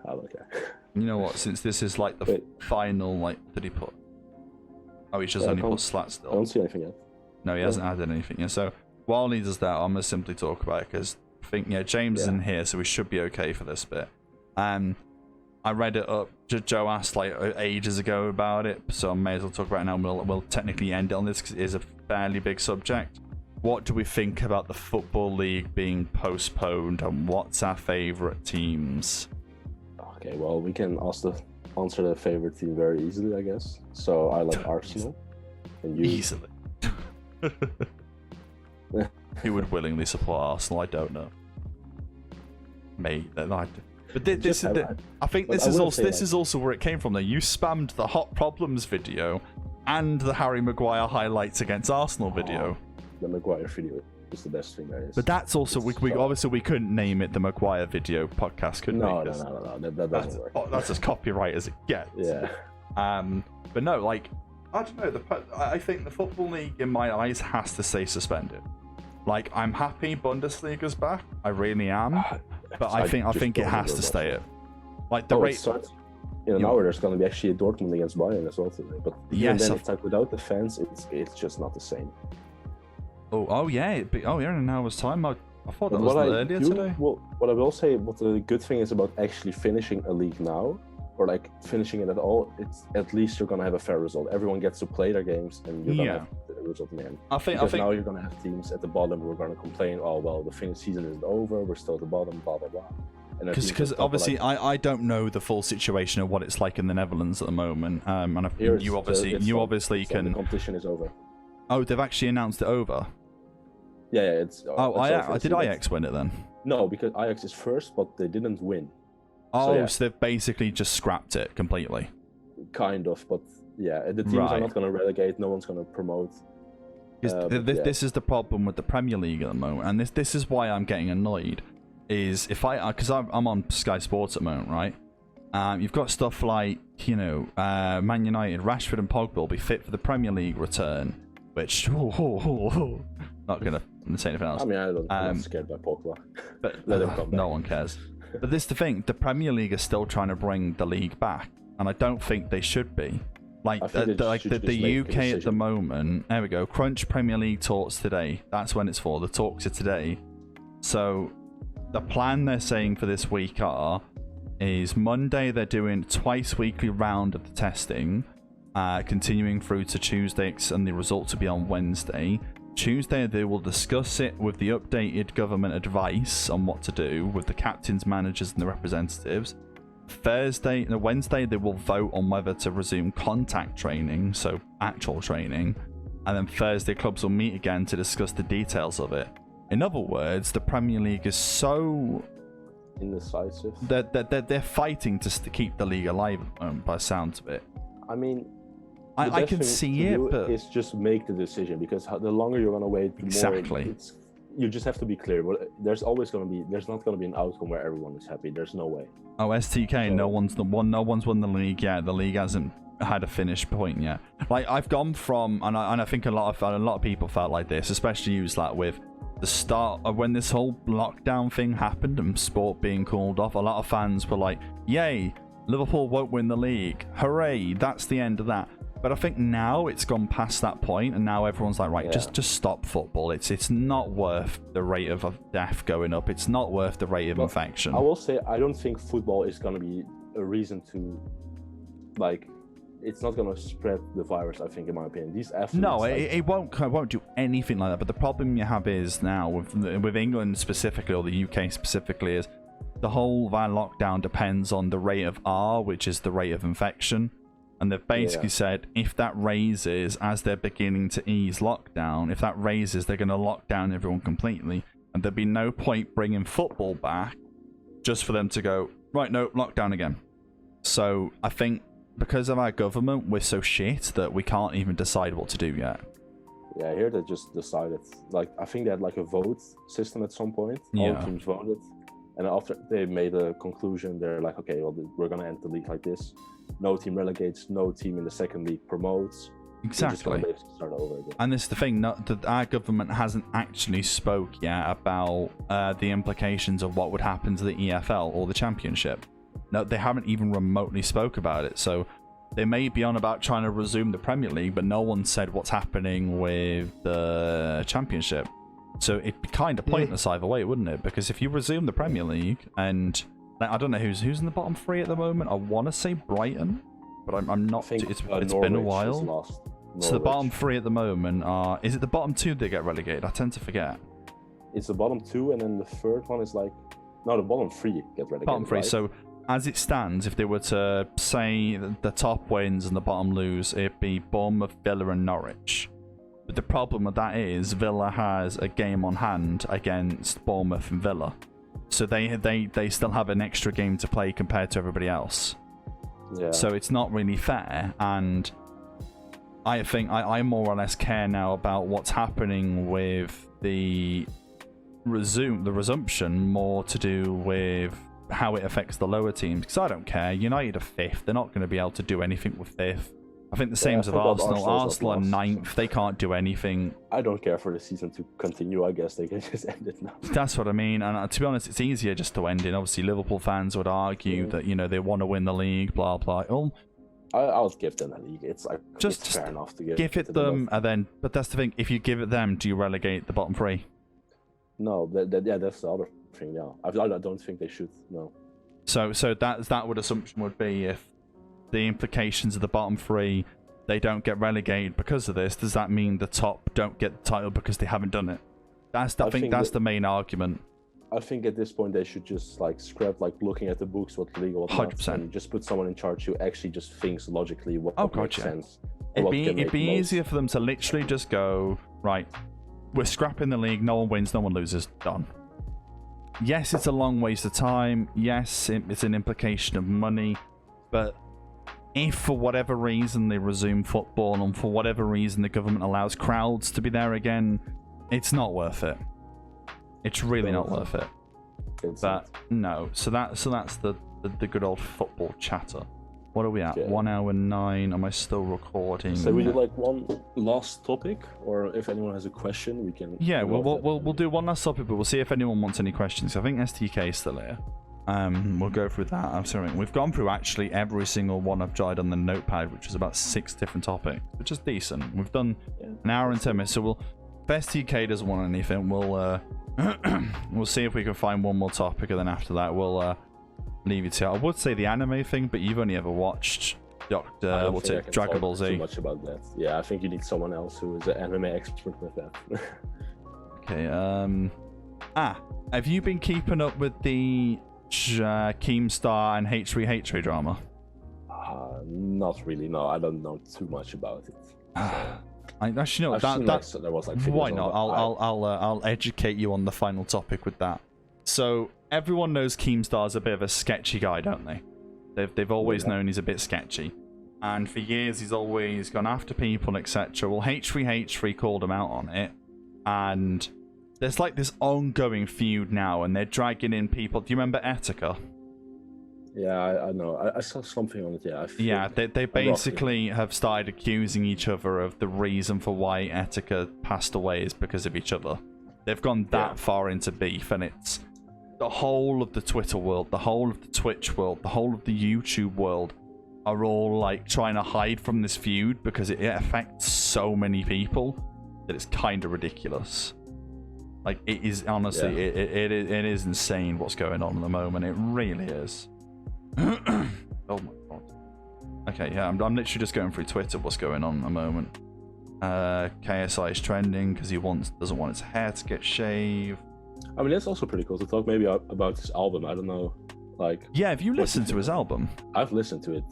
You know what? Since this is like the final, like, did he put? Oh, he's just only put Slat still. I don't see anything yet. No, he hasn't added anything yet. So while he does that, I'm going to simply talk about it because I think, James is in here, so we should be okay for this bit. I read it up. Joe asked like ages ago about it, so I may as well talk about it now. We'll technically end it on this because it is a fairly big subject. What do we think about the Football League being postponed, and what's our favourite teams? Okay, well, we can answer the favourite team very easily, I guess. So I like Arsenal. And you? Easily. Who would willingly support Arsenal? I don't know. Me. But this is I think this is also where it came from. Though you spammed the Hot Problems video and the Harry Maguire highlights against Arsenal video. The Maguire video is the best thing there is. But that's also we obviously we couldn't name it the Maguire video podcast, could we? No. That doesn't work. That's as copyright as it gets. Yeah. But no, like, I don't know. I think the Football League, in my eyes, has to stay suspended. Like, I'm happy Bundesliga's back. I really am. But I think it has to stay it. Like the rate. In an hour, there's going to be actually a Dortmund against Bayern as well today. But then it's like without the fans, it's just not the same. Oh yeah, in an hour's time. I thought that was earlier today. Well, what I will say, what the good thing is about actually finishing a league now, or like finishing it at all, it's at least you're gonna have a fair result. Everyone gets to play their games, and you're gonna have the result in the end. I think now you're gonna have teams at the bottom who are gonna complain, oh well, the season isn't over, we're still at the bottom, blah blah blah. Because obviously I don't know the full situation of what it's like in the Netherlands at the moment, and you obviously can. The competition is over. Oh, they've actually announced it over. Yeah, it's. Did Ajax win it then? No, because Ajax is first, but they didn't win. So they've basically just scrapped it completely. Kind of, but yeah, the teams are not going to relegate. No one's going to promote. This is the problem with the Premier League at the moment, and this is why I'm getting annoyed. Is because I'm on Sky Sports at the moment, right? You've got stuff like Man United, Rashford, and Pogba will be fit for the Premier League return, which not gonna say anything else. I mean, I'm not scared by Pogba. But no one cares. But this is the thing: the Premier League is still trying to bring the league back, and I don't think they should be. Like the UK at the moment. There we go. Crunch Premier League talks today. That's when it's for. The talks are today. So the plan they're saying for this week is Monday they're doing twice weekly round of the testing, continuing through to Tuesday, and the results will be on Wednesday. Tuesday they will discuss it with the updated government advice on what to do with the captains, managers, and the representatives. Wednesday they will vote on whether to resume contact training, so actual training, and then Thursday clubs will meet again to discuss the details of it. In other words, the Premier League is so indecisive. They're fighting to keep the league alive by the sounds of it. I mean, I can see it, but it's just make the decision, because the longer you're gonna wait, the more you just have to be clear. But there's not gonna be an outcome where everyone is happy. There's no way. Oh, STK, no one's won the league yet. The league hasn't had a finish point yet. Like, I've gone from, and I think a lot of people felt like this, especially you, Zlat, with the start of when this whole lockdown thing happened and sport being called off, a lot of fans were like, yay, Liverpool won't win the league. Hooray, that's the end of that. But I think now it's gone past that point, and now everyone's like, right, just stop football. It's not worth the rate of death going up. It's not worth the rate of infection. I will say, I don't think football is going to be a reason to, like, it's not going to spread the virus, I think, in my opinion. These athletes... No, it won't do anything like that. But the problem you have is now, with England specifically, or the UK specifically, is the whole lockdown depends on the rate of R, which is the rate of infection. And they've basically said if that raises as they're beginning to ease lockdown, if that raises, they're going to lock down everyone completely. And there'd be no point bringing football back just for them to go, right, no, lockdown again. So I think because of our government, we're so shit that we can't even decide what to do yet. Yeah, here they just decided, like, I think they had like a vote system at some point. All teams voted. And after they made a conclusion, they're like, okay, well, we're going to end the league like this. No team relegates, no team in the second league promotes. Exactly. We're just gonna start over again. And this is the thing, that our government hasn't actually spoke yet about the implications of what would happen to the EFL or the Championship. No, they haven't even remotely spoke about it. So they may be on about trying to resume the Premier League, but no one said what's happening with the Championship. So it'd be kind of pointless either way, wouldn't it? Because if you resume the Premier League, and I don't know who's in the bottom three at the moment. I want to say Brighton, but I'm not. It's been a while. So the bottom three at the moment are. Is it the bottom two that get relegated? I tend to forget. It's the bottom two, and then the third one is like. No, the bottom three get relegated. Bottom three. Right? So as it stands, if they were to say the top wins and the bottom lose, it'd be Bournemouth, Villa, and Norwich. But the problem with that is Villa has a game on hand against Bournemouth and Villa. So they still have an extra game to play compared to everybody else. Yeah. So it's not really fair. And I think I more or less care now about what's happening with the resumption, more to do with how it affects the lower teams. Because I don't care. United are fifth. They're not going to be able to do anything with fifth. I think the same as with Arsenal. Arsenal are ninth. They can't do anything. I don't care for the season to continue. I guess they can just end it now. That's what I mean. And to be honest, it's easier just to end it. Obviously, Liverpool fans would argue that, you know, they want to win the league, blah, blah. I'll give them the league. It's like just fair enough to give it them. And then, but that's the thing. If you give it them, do you relegate the bottom three? No, that's the other thing. Yeah, I don't think they should. No. So that would assumption would be if the implications of the bottom three, they don't get relegated because of this. Does that mean the top don't get the title because they haven't done it? I think that's the main argument. I think at this point they should just like scrap like looking at the books, what's legal, what's 100%. Not, and just put someone in charge who actually just thinks logically what makes sense. It'd be easier for them to literally just go, right, we're scrapping the league, no one wins, no one loses, done. Yes, it's a long waste of time. Yes, it's an implication of money, but if for whatever reason they resume football and for whatever reason the government allows crowds to be there again, it's not worth it. It's really not worth it. But no, so that's the good old football chatter. What are we at? 1 hour 9. Am I still recording? So we do like one last topic, or if anyone has a question, we can. Yeah, we'll do one last topic, but we'll see if anyone wants any questions. I think STK is still here. We'll go through that. I'm sorry, we've gone through actually every single one I've tried on the notepad, which is about 6 different topics, which is decent. We've done an hour and 10 minutes, so if STK doesn't want anything, we'll we'll see if we can find one more topic, and then after that we'll leave you to it. I would say the anime thing, but you've only ever watched Dragon Ball Z. Too much about that. Yeah, I think you need someone else who is an anime expert with that. Okay. Have you been keeping up with the Keemstar and H3H3 drama? Not really. No, I don't know too much about it. Actually, no. There was like why not? I'll educate you on the final topic with that. So everyone knows Keemstar's a bit of a sketchy guy, don't they? They've always known he's a bit sketchy, and for years he's always gone after people, etc. Well, H3H3 called him out on it, and there's like this ongoing feud now, and they're dragging in people. Do you remember Etika? Yeah, I know. I saw something on it. Yeah. They basically have started accusing each other of the reason for why Etika passed away is because of each other. They've gone that far into beef, and it's the whole of the Twitter world, the whole of the Twitch world, the whole of the YouTube world are all like trying to hide from this feud because it affects so many people that it's kind of ridiculous. Like, it is honestly, it is insane what's going on at the moment. It really is. Oh my god. Okay, yeah, I'm literally just going through Twitter. What's going on at the moment? KSI is trending because he doesn't want his hair to get shaved. I mean, that's also pretty cool to talk maybe about his album. I don't know, like. Yeah, have you listened to his album? I've listened to it.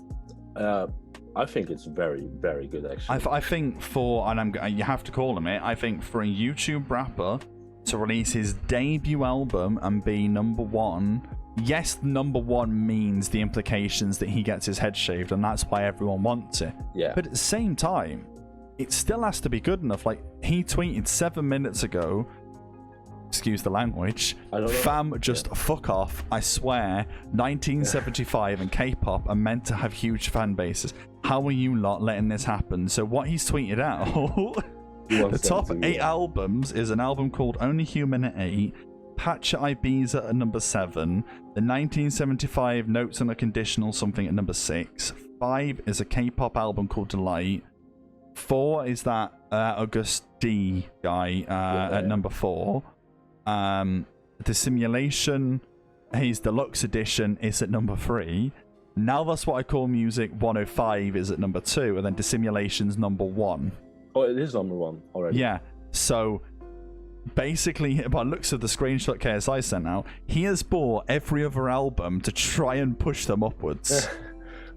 I think it's very, very good, actually. I think you have to call him it. I think for a YouTube rapper to release his debut album and be #1, yes, #1 means the implications that he gets his head shaved, and that's why everyone wants it. Yeah. But at the same time, it still has to be good enough. Like, he tweeted 7 minutes ago, excuse the language, fam, just fuck off. I swear, 1975 and K-pop are meant to have huge fan bases. How are you lot letting this happen? So what he's tweeted out, the top 8 albums is an album called Only Human at 8, Patch at Ibiza at #7, the 1975 Notes on a Conditional Something at #6, 5 is a K-pop album called Delight, 4 is that August D guy at #4. The Simulation, his deluxe edition, is at #3. Now That's What I Call Music 105 is at #2, and then Dissimulation's #1. Oh, it is #1 already. Yeah, so basically, by looks of the screenshot KSI sent out, he has bought every other album to try and push them upwards.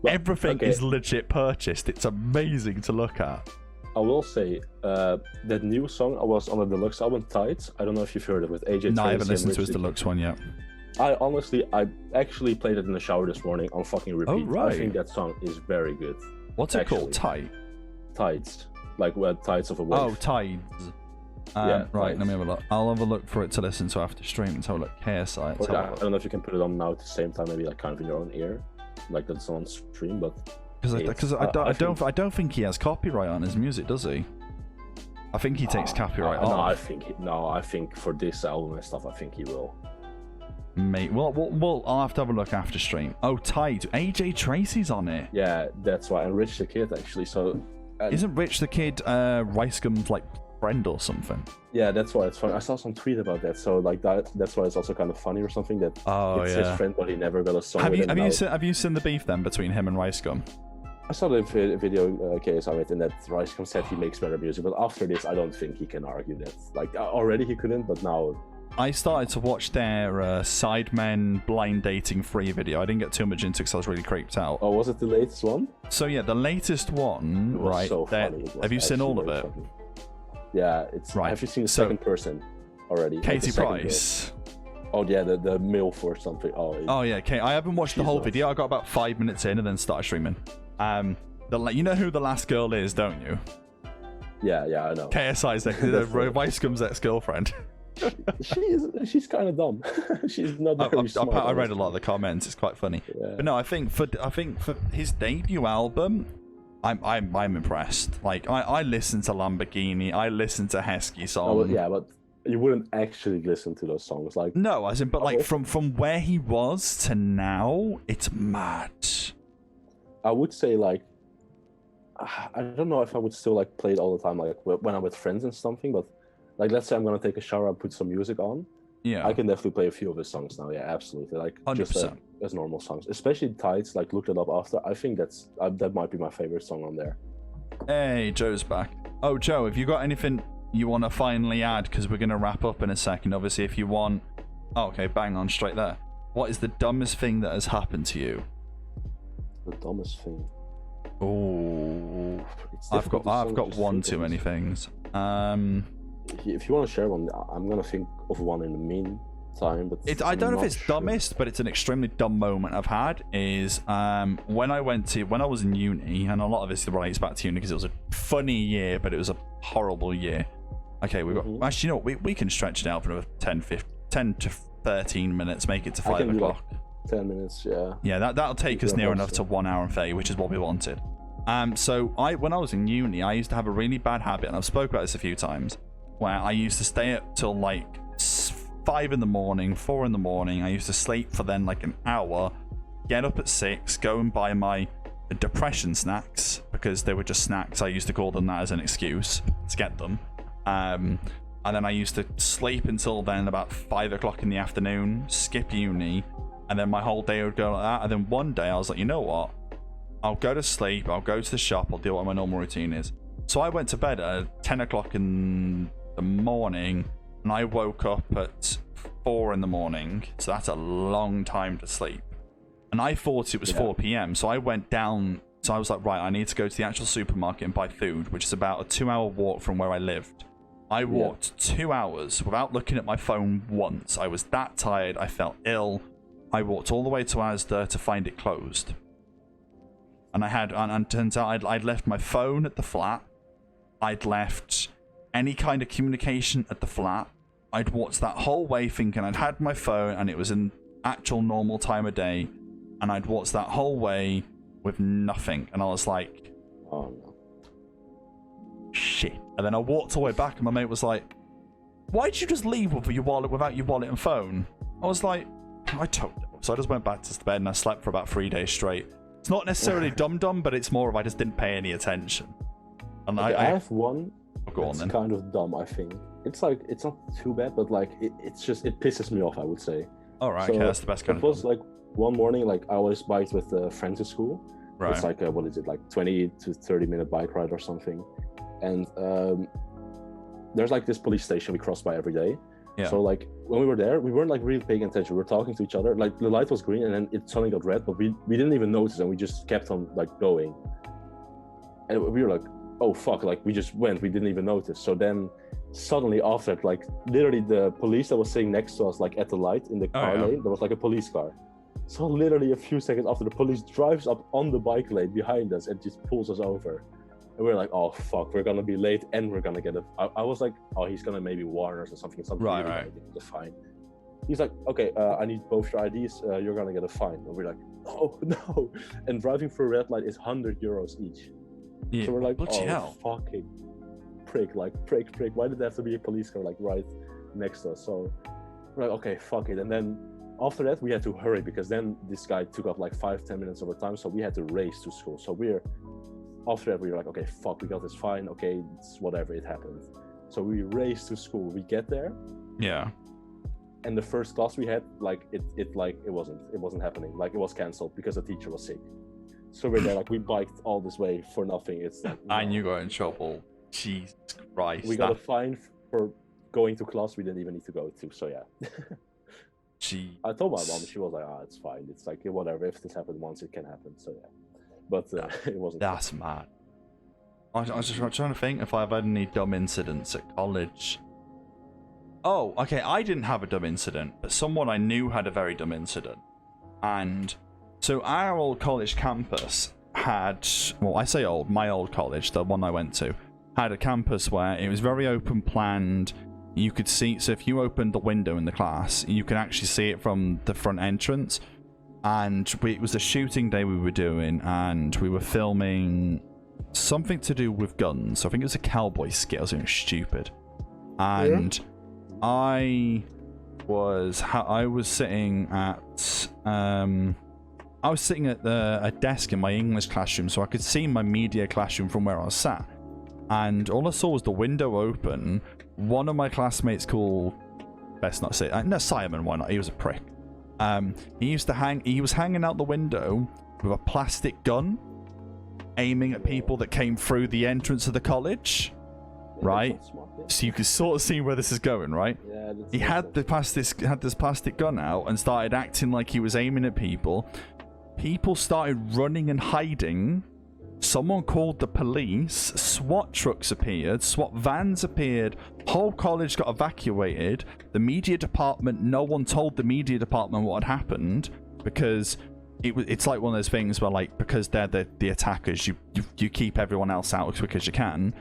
Well, everything is legit purchased. It's amazing to look at. I will say, that new song was on the deluxe album, Tides. I don't know if you've heard it with AJ. No, I haven't listened to his deluxe one yet. I actually played it in the shower this morning on fucking repeat. Oh, right. I think that song is very good. What's it called? Tides. Like tides of a wave. Oh, Tides. Yeah, right, Tides. let me have a look. I'll have a look for it to listen to after stream. Let's have a look. KSI. I don't know if you can put it on now at the same time, maybe like kind of in your own ear, like that's on stream, but because I don't think he has copyright on his music, does he? I think he takes copyright off. I think for this album and stuff, I think he will. Mate, well, I'll have to have a look after stream. Oh, Tide. AJ Tracy's on it. Yeah, that's why. And Rich the Kid, actually. So isn't Rich the Kid Ricegum's like friend or something? Yeah, that's why it's funny. I saw some tweet about that. So like that's why it's also kind of funny or something that it's his friend, but he never got a song. Have you seen the beef then between him and Ricegum? I saw the video case of it, and that Ricegum said he makes better music. But after this, I don't think he can argue that. Like already he couldn't, but now. I started to watch their Sidemen blind dating free video. I didn't get too much into it because I was really creeped out. Oh, was it the latest one? So yeah, the latest one, right? So funny. Have you seen all of it? Funny. Yeah, it's right. Have you seen the second person already? Katie Price. Oh yeah, the MILF or something. Oh yeah, okay. I haven't watched the whole video. I got about 5 minutes in and then started streaming. You know who the last girl is, don't you? Yeah, I know. KSI's Ricegum's ex-girlfriend. She's kind of dumb. She's not very smart. I read a lot of the comments. It's quite funny. Yeah. But no, I think for his debut album, I'm impressed. Like I listen to Lamborghini, I listen to Heskey songs. But you wouldn't actually listen to those songs, like no, as in, but like from where he was to now, it's mad. I would say like I don't know if I would still like play it all the time, like when I'm with friends and something, but. Like, let's say I'm gonna take a shower and put some music on. Yeah, I can definitely play a few of his songs now. Yeah, absolutely. Like 100%. Just as normal songs, especially Tides. Like, looked it up after. I think that might be my favorite song on there. Hey, Joe's back. Oh, Joe, have you got anything you want to finally add? Because we're gonna wrap up in a second. Obviously, if you want. Oh, okay, bang on straight there. What is the dumbest thing that has happened to you? The dumbest thing. Oh, I've got one too many things. If you want to share one, I'm gonna think of one in the meantime. But I don't know if it's dumbest, but it's an extremely dumb moment I've had. Is when I was in uni, and a lot of this relates back to uni because it was a funny year, but it was a horrible year. Okay, we've got actually, you know what, we can stretch it out for another 10 to 13 minutes, make it to 5 o'clock. 10 minutes, yeah. Yeah, that'll take us near enough to 1 hour and 30, which is what we wanted. So when I was in uni, I used to have a really bad habit, and I've spoken about this a few times. where I used to stay up till like 5 in the morning, 4 in the morning. I used to sleep for then like an hour, get up at 6, go and buy my depression snacks, because they were just snacks. I used to call them that as an excuse to get them. And then I used to sleep until then about 5 o'clock in the afternoon, skip uni, and then my whole day would go like that. And then one day I was like, you know what? I'll go to sleep, I'll go to the shop, I'll do what my normal routine is. So I went to bed at 10 o'clock in the morning, and I woke up at 4 in the morning. So that's a long time to sleep. And I thought it was 4 p.m. So I went down. So I was like, right, I need to go to the actual supermarket and buy food, which is about a 2-hour walk from where I lived. I walked 2 hours without looking at my phone once. I was that tired. I felt ill. I walked all the way to Asda to find it closed. And and turns out I'd left my phone at the flat. I'd left any kind of communication at the flat. I'd walked that whole way thinking I'd had my phone and it was an actual normal time of day. And I'd walked that whole way with nothing. And I was like, oh no. Shit. And then I walked all the way back and my mate was like, why'd you just leave with your wallet without your wallet and phone? I was like, I don't know. So I just went back to bed and I slept for about 3 days straight. It's not necessarily dumb, but it's more of I just didn't pay any attention. And okay, I have one. Go on, it's then. Kind of dumb, I think. It's like, it's not too bad, but like it's just, it pisses me off, I would say. All right, so okay, that's the best kind of. It was like one morning, like I always biked with friends to school. Right. It's like what is it, like 20 to 30-minute bike ride or something. And there's like this police station we cross by every day. Yeah. So like when we were there, we weren't like really paying attention. We were talking to each other. Like the light was green and then it suddenly got red, but we didn't even notice and we just kept on like going. And we were like, oh fuck, like we just went, we didn't even notice. So then suddenly after that, like literally the police that was sitting next to us, like at the light in the car lane, there was like a police car. So literally a few seconds after, the police drives up on the bike lane behind us and just pulls us over. And we're like, oh fuck, we're gonna be late and we're gonna get a. I was like, oh, he's gonna maybe warn us or something. Right. The fine. He's like, okay, I need both your IDs. You're gonna get a fine. And we're like, oh no. And driving through a red light is €100 each. Yeah. So we're like, oh hell? Fucking prick, like prick. Why did there have to be a police car like right next to us? So we're like, okay, fuck it. And then after that, we had to hurry because then this guy took up like 5-10 minutes of our time. So we had to race to school. So after that, we were like, okay, fuck, we got this fine. Okay, it's whatever, it happened. So we raced to school. We get there. Yeah. And the first class we had, like it wasn't happening. Like it was cancelled because the teacher was sick. So we're there, like we biked all this way for nothing. It's like, no. And you got in trouble. Jesus Christ. We got a fine for going to class we didn't even need to go to. So yeah. Gee. I told my mom, she was like, it's fine. It's like whatever. If this happened once, it can happen. So yeah. But it wasn't. That's mad. I was just trying to think if I've had any dumb incidents at college. Oh, okay, I didn't have a dumb incident, but someone I knew had a very dumb incident. And so our old college campus had, well, I say old, my old college, the one I went to, had a campus where it was very open planned. You could see, so if you opened the window in the class, you could actually see it from the front entrance. And it was a shooting day we were doing, and we were filming something to do with guns. I think it was a cowboy skit or something stupid. And I was sitting at a desk in my English classroom, so I could see my media classroom from where I was sat. And all I saw was the window open. One of my classmates called, best not say, no, Simon, why not? He was a prick. He was hanging out the window with a plastic gun, aiming at people that came through the entrance of the college, right? So you can sort of see where this is going, right? Yeah, he had this plastic gun out and started acting like he was aiming at people. People started running and hiding. Someone called the police. SWAT trucks appeared. SWAT vans appeared. Whole college got evacuated. The media department, no one told the media department what had happened because it's like one of those things where, like, because they're the attackers, you keep everyone else out as quick as you can.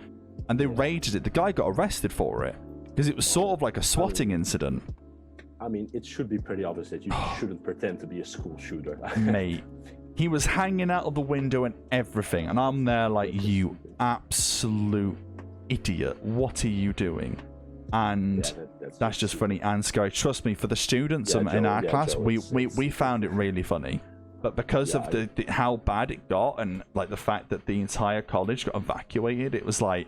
And they raided it. The guy got arrested for it because it was sort of like a swatting incident. I mean, it should be pretty obvious that you shouldn't pretend to be a school shooter. Mate. He was hanging out of the window and everything, and I'm there like, you absolute idiot. What are you doing? and that's just funny and scary. Trust me, for the students in our class, we found it really funny. But because of the how bad it got, and like the fact that the entire college got evacuated, it was like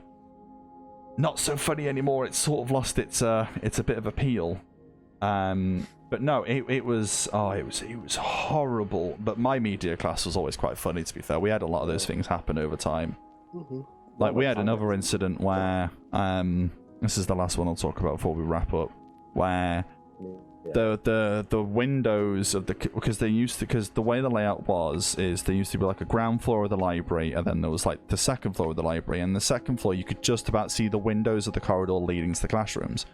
not so funny anymore. It sort of lost its a bit of appeal. But no, it was horrible. But my media class was always quite funny, to be fair. We had a lot of those things happen over time. Like we had another incident where this is the last one I'll talk about before we wrap up, where the windows of the, because the way the layout is there used to be like a ground floor of the library, and then there was like the second floor of the library, and the second floor you could just about see the windows of the corridor leading to the classrooms.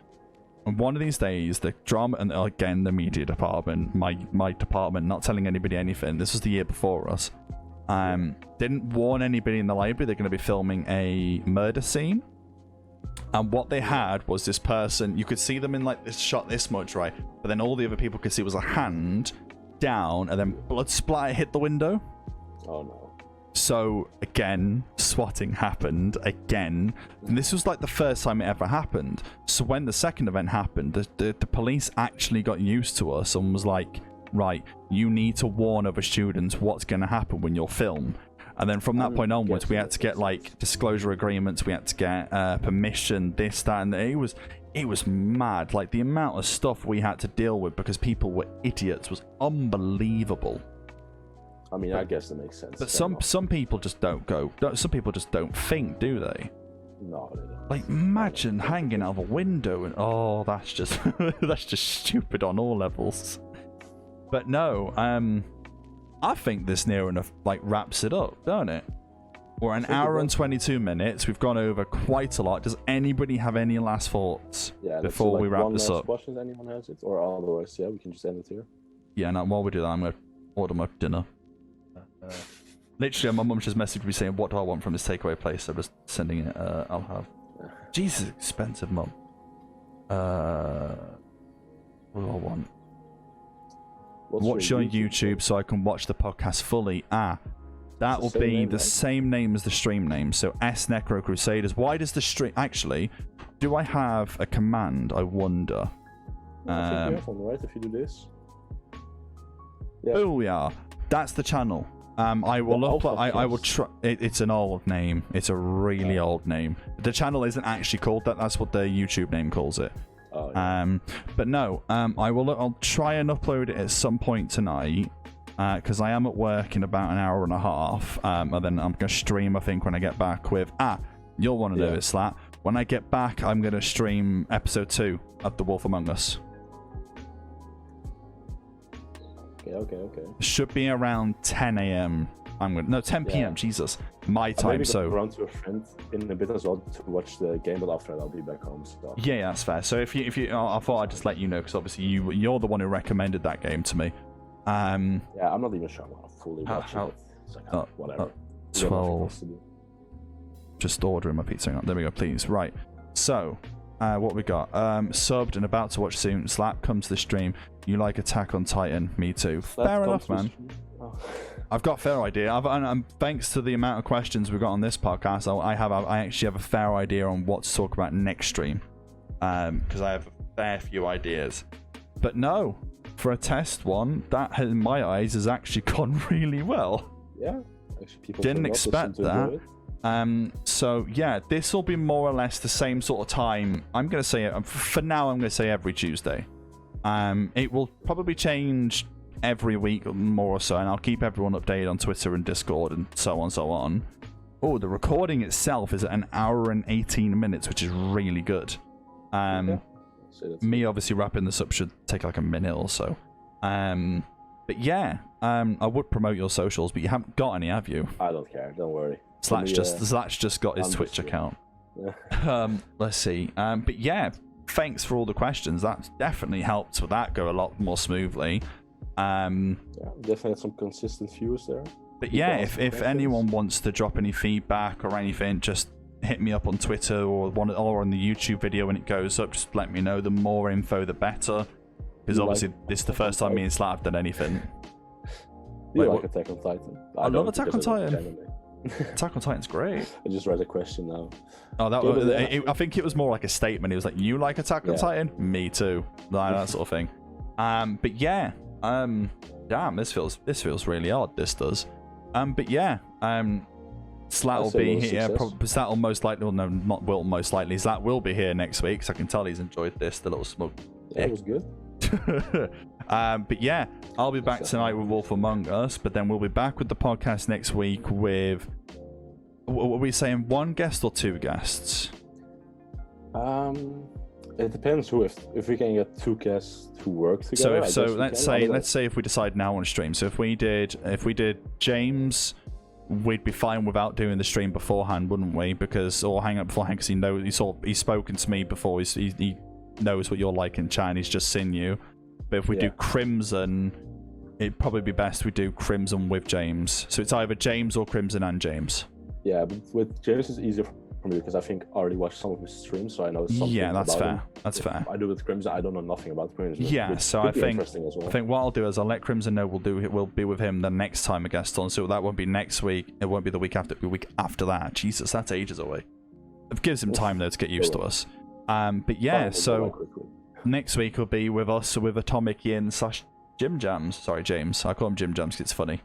And one of these days, the drama, and again the media department, my department, not telling anybody anything, this was the year before us, didn't warn anybody in the library they're going to be filming a murder scene. And what they had was this person, you could see them in like this shot this much, right? But then all the other people could see was a hand down, and then blood splatter hit the window. Oh no. So again, swatting happened again. And this was like the first time it ever happened. So when the second event happened, the police actually got used to us and was like, right, you need to warn other students what's going to happen when you're filmed. And then from that point onwards, we had to get like disclosure agreements, we had to get permission, this, that, and it was mad. Like the amount of stuff we had to deal with because people were idiots was unbelievable. I mean, I guess that makes sense. But some people just don't go. Some people just don't think, do they? No, they don't. Like imagine hanging out of a window and that's just that's just stupid on all levels. But no, I think this near enough like wraps it up, don't it? We're an hour and 22 minutes. We've gone over quite a lot. Does anybody have any last thoughts before we wrap this up? Questions, anyone has it, or otherwise, we can just end it here. Yeah, now while we do that, I'm gonna order my dinner. Literally, my mum just messaged me saying, "What do I want from this takeaway place?" So I'm just sending it. I'll have. Jesus, expensive, mum. What do I want? Watch your YouTube so I can watch the podcast fully. That will be the same name as the stream name. So S Necro Crusaders. Why does the stream actually? Do I have a command? I wonder. I think you have one, right? If you do this. Yeah. Oh yeah, that's the channel. I will I will try. It's an old name. It's a really old name. The channel isn't actually called that. That's what the YouTube name calls it. Oh, yeah. But no. I'll try and upload it at some point tonight. Because I am at work in about an hour and a half. And then I'm gonna stream. I think when I get back with you'll want to know this, Slat. When I get back, I'm gonna stream episode 2 of The Wolf Among Us. Okay. It should be around 10 a.m. 10 p.m. Jesus, my time. Maybe so run to a friend in a bit as well to watch the game, but after that I'll be back home. So. Yeah, that's fair. So if you, I thought I'd just let you know because obviously you're the one who recommended that game to me. Yeah, I'm not even sure I want to fully watch it. It's like, whatever. 12. Just ordering my pizza. There we go, please. Right. So, what we got? Subbed and about to watch soon. Slap comes to the stream. You like Attack on Titan? Me too. Fair enough, man. I've got a fair idea. And thanks to the amount of questions we got on this podcast, I actually have a fair idea on what to talk about next stream. Because I have a fair few ideas. But no, for a test one, that in my eyes has actually gone really well. Yeah, actually, people didn't expect that. So yeah, this will be more or less the same sort of time. I'm gonna say for now. I'm gonna say every Tuesday. It will probably change every week more or so, and I'll keep everyone updated on Twitter and Discord and so on. Oh, the recording itself is at an hour and 18 minutes, which is really good. Me obviously wrapping this up should take like a minute or so. But yeah, I would promote your socials, but you haven't got any, have you? I don't care. Don't worry. Slash just got his Twitch account. Yeah. Let's see. But yeah, thanks for all the questions. That's definitely helped with that go a lot more smoothly. Yeah, definitely had some consistent views there. But yeah, if anyone wants to drop any feedback or anything, just hit me up on Twitter or on the YouTube video when it goes up. Just let me know. The more info, the better. Because obviously, this is the first time me and Slat have done anything. Do you like Attack on Titan? I love Attack on Titan. Attack on Titan's great. I just read a question now. Oh, I think it was more like a statement. He was like, "You like Attack on Titan? Me too." Like that sort of thing. But yeah, damn, this feels really odd. This does. But yeah, Zlat will be here. Zlat will most likely, well, no, not will most likely. Zlat will be here next week, because I can tell he's enjoyed this. The little smug. Yeah, it was good. But yeah, I'll be back tonight with Wolf Among Us, but then we'll be back with the podcast next week with, what were we saying, 1 guest or 2 guests? It depends who. If we can get 2 guests to work together. So let's say if we decide now on stream. So if we did James, we'd be fine without doing the stream beforehand, wouldn't we? Or hang out beforehand, because he's spoken to me before. He knows what you're like in chat, and he's just seen you. But if we do Crimson, it'd probably be best we do Crimson with James. So it's either James or Crimson and James. Yeah, but with James it's easier for me because I think I already watched some of his streams, so I know something. Yeah, that's about fair. him. That's fair. I do with Crimson, I don't know nothing about Crimson. Yeah, so I think what I'll do is I'll let Crimson know we'll be with him the next time a guest on. So that won't be next week. It won't be the week after. It'll be the week after that. Jesus, that's ages away. It gives him time though to get used to us. But yeah, so next week will be with us with Atomic Ian / Jim Jams. Sorry, James. I call him Jim Jams because it's funny.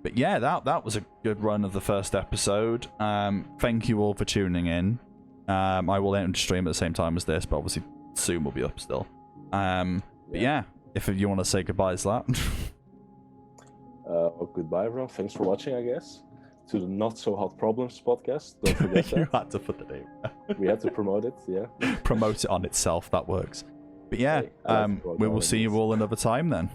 But yeah, that was a good run of the first episode. Thank you all for tuning in. I will end stream at the same time as this, but obviously soon will be up still. But yeah, if you want to say goodbye to that. Goodbye, everyone. Thanks for watching, I guess. To the Not So Hot Problems podcast. Don't forget that. You had to put the name. We had to promote it, yeah. Promote it on itself, that works. But yeah, we will see you all another time then.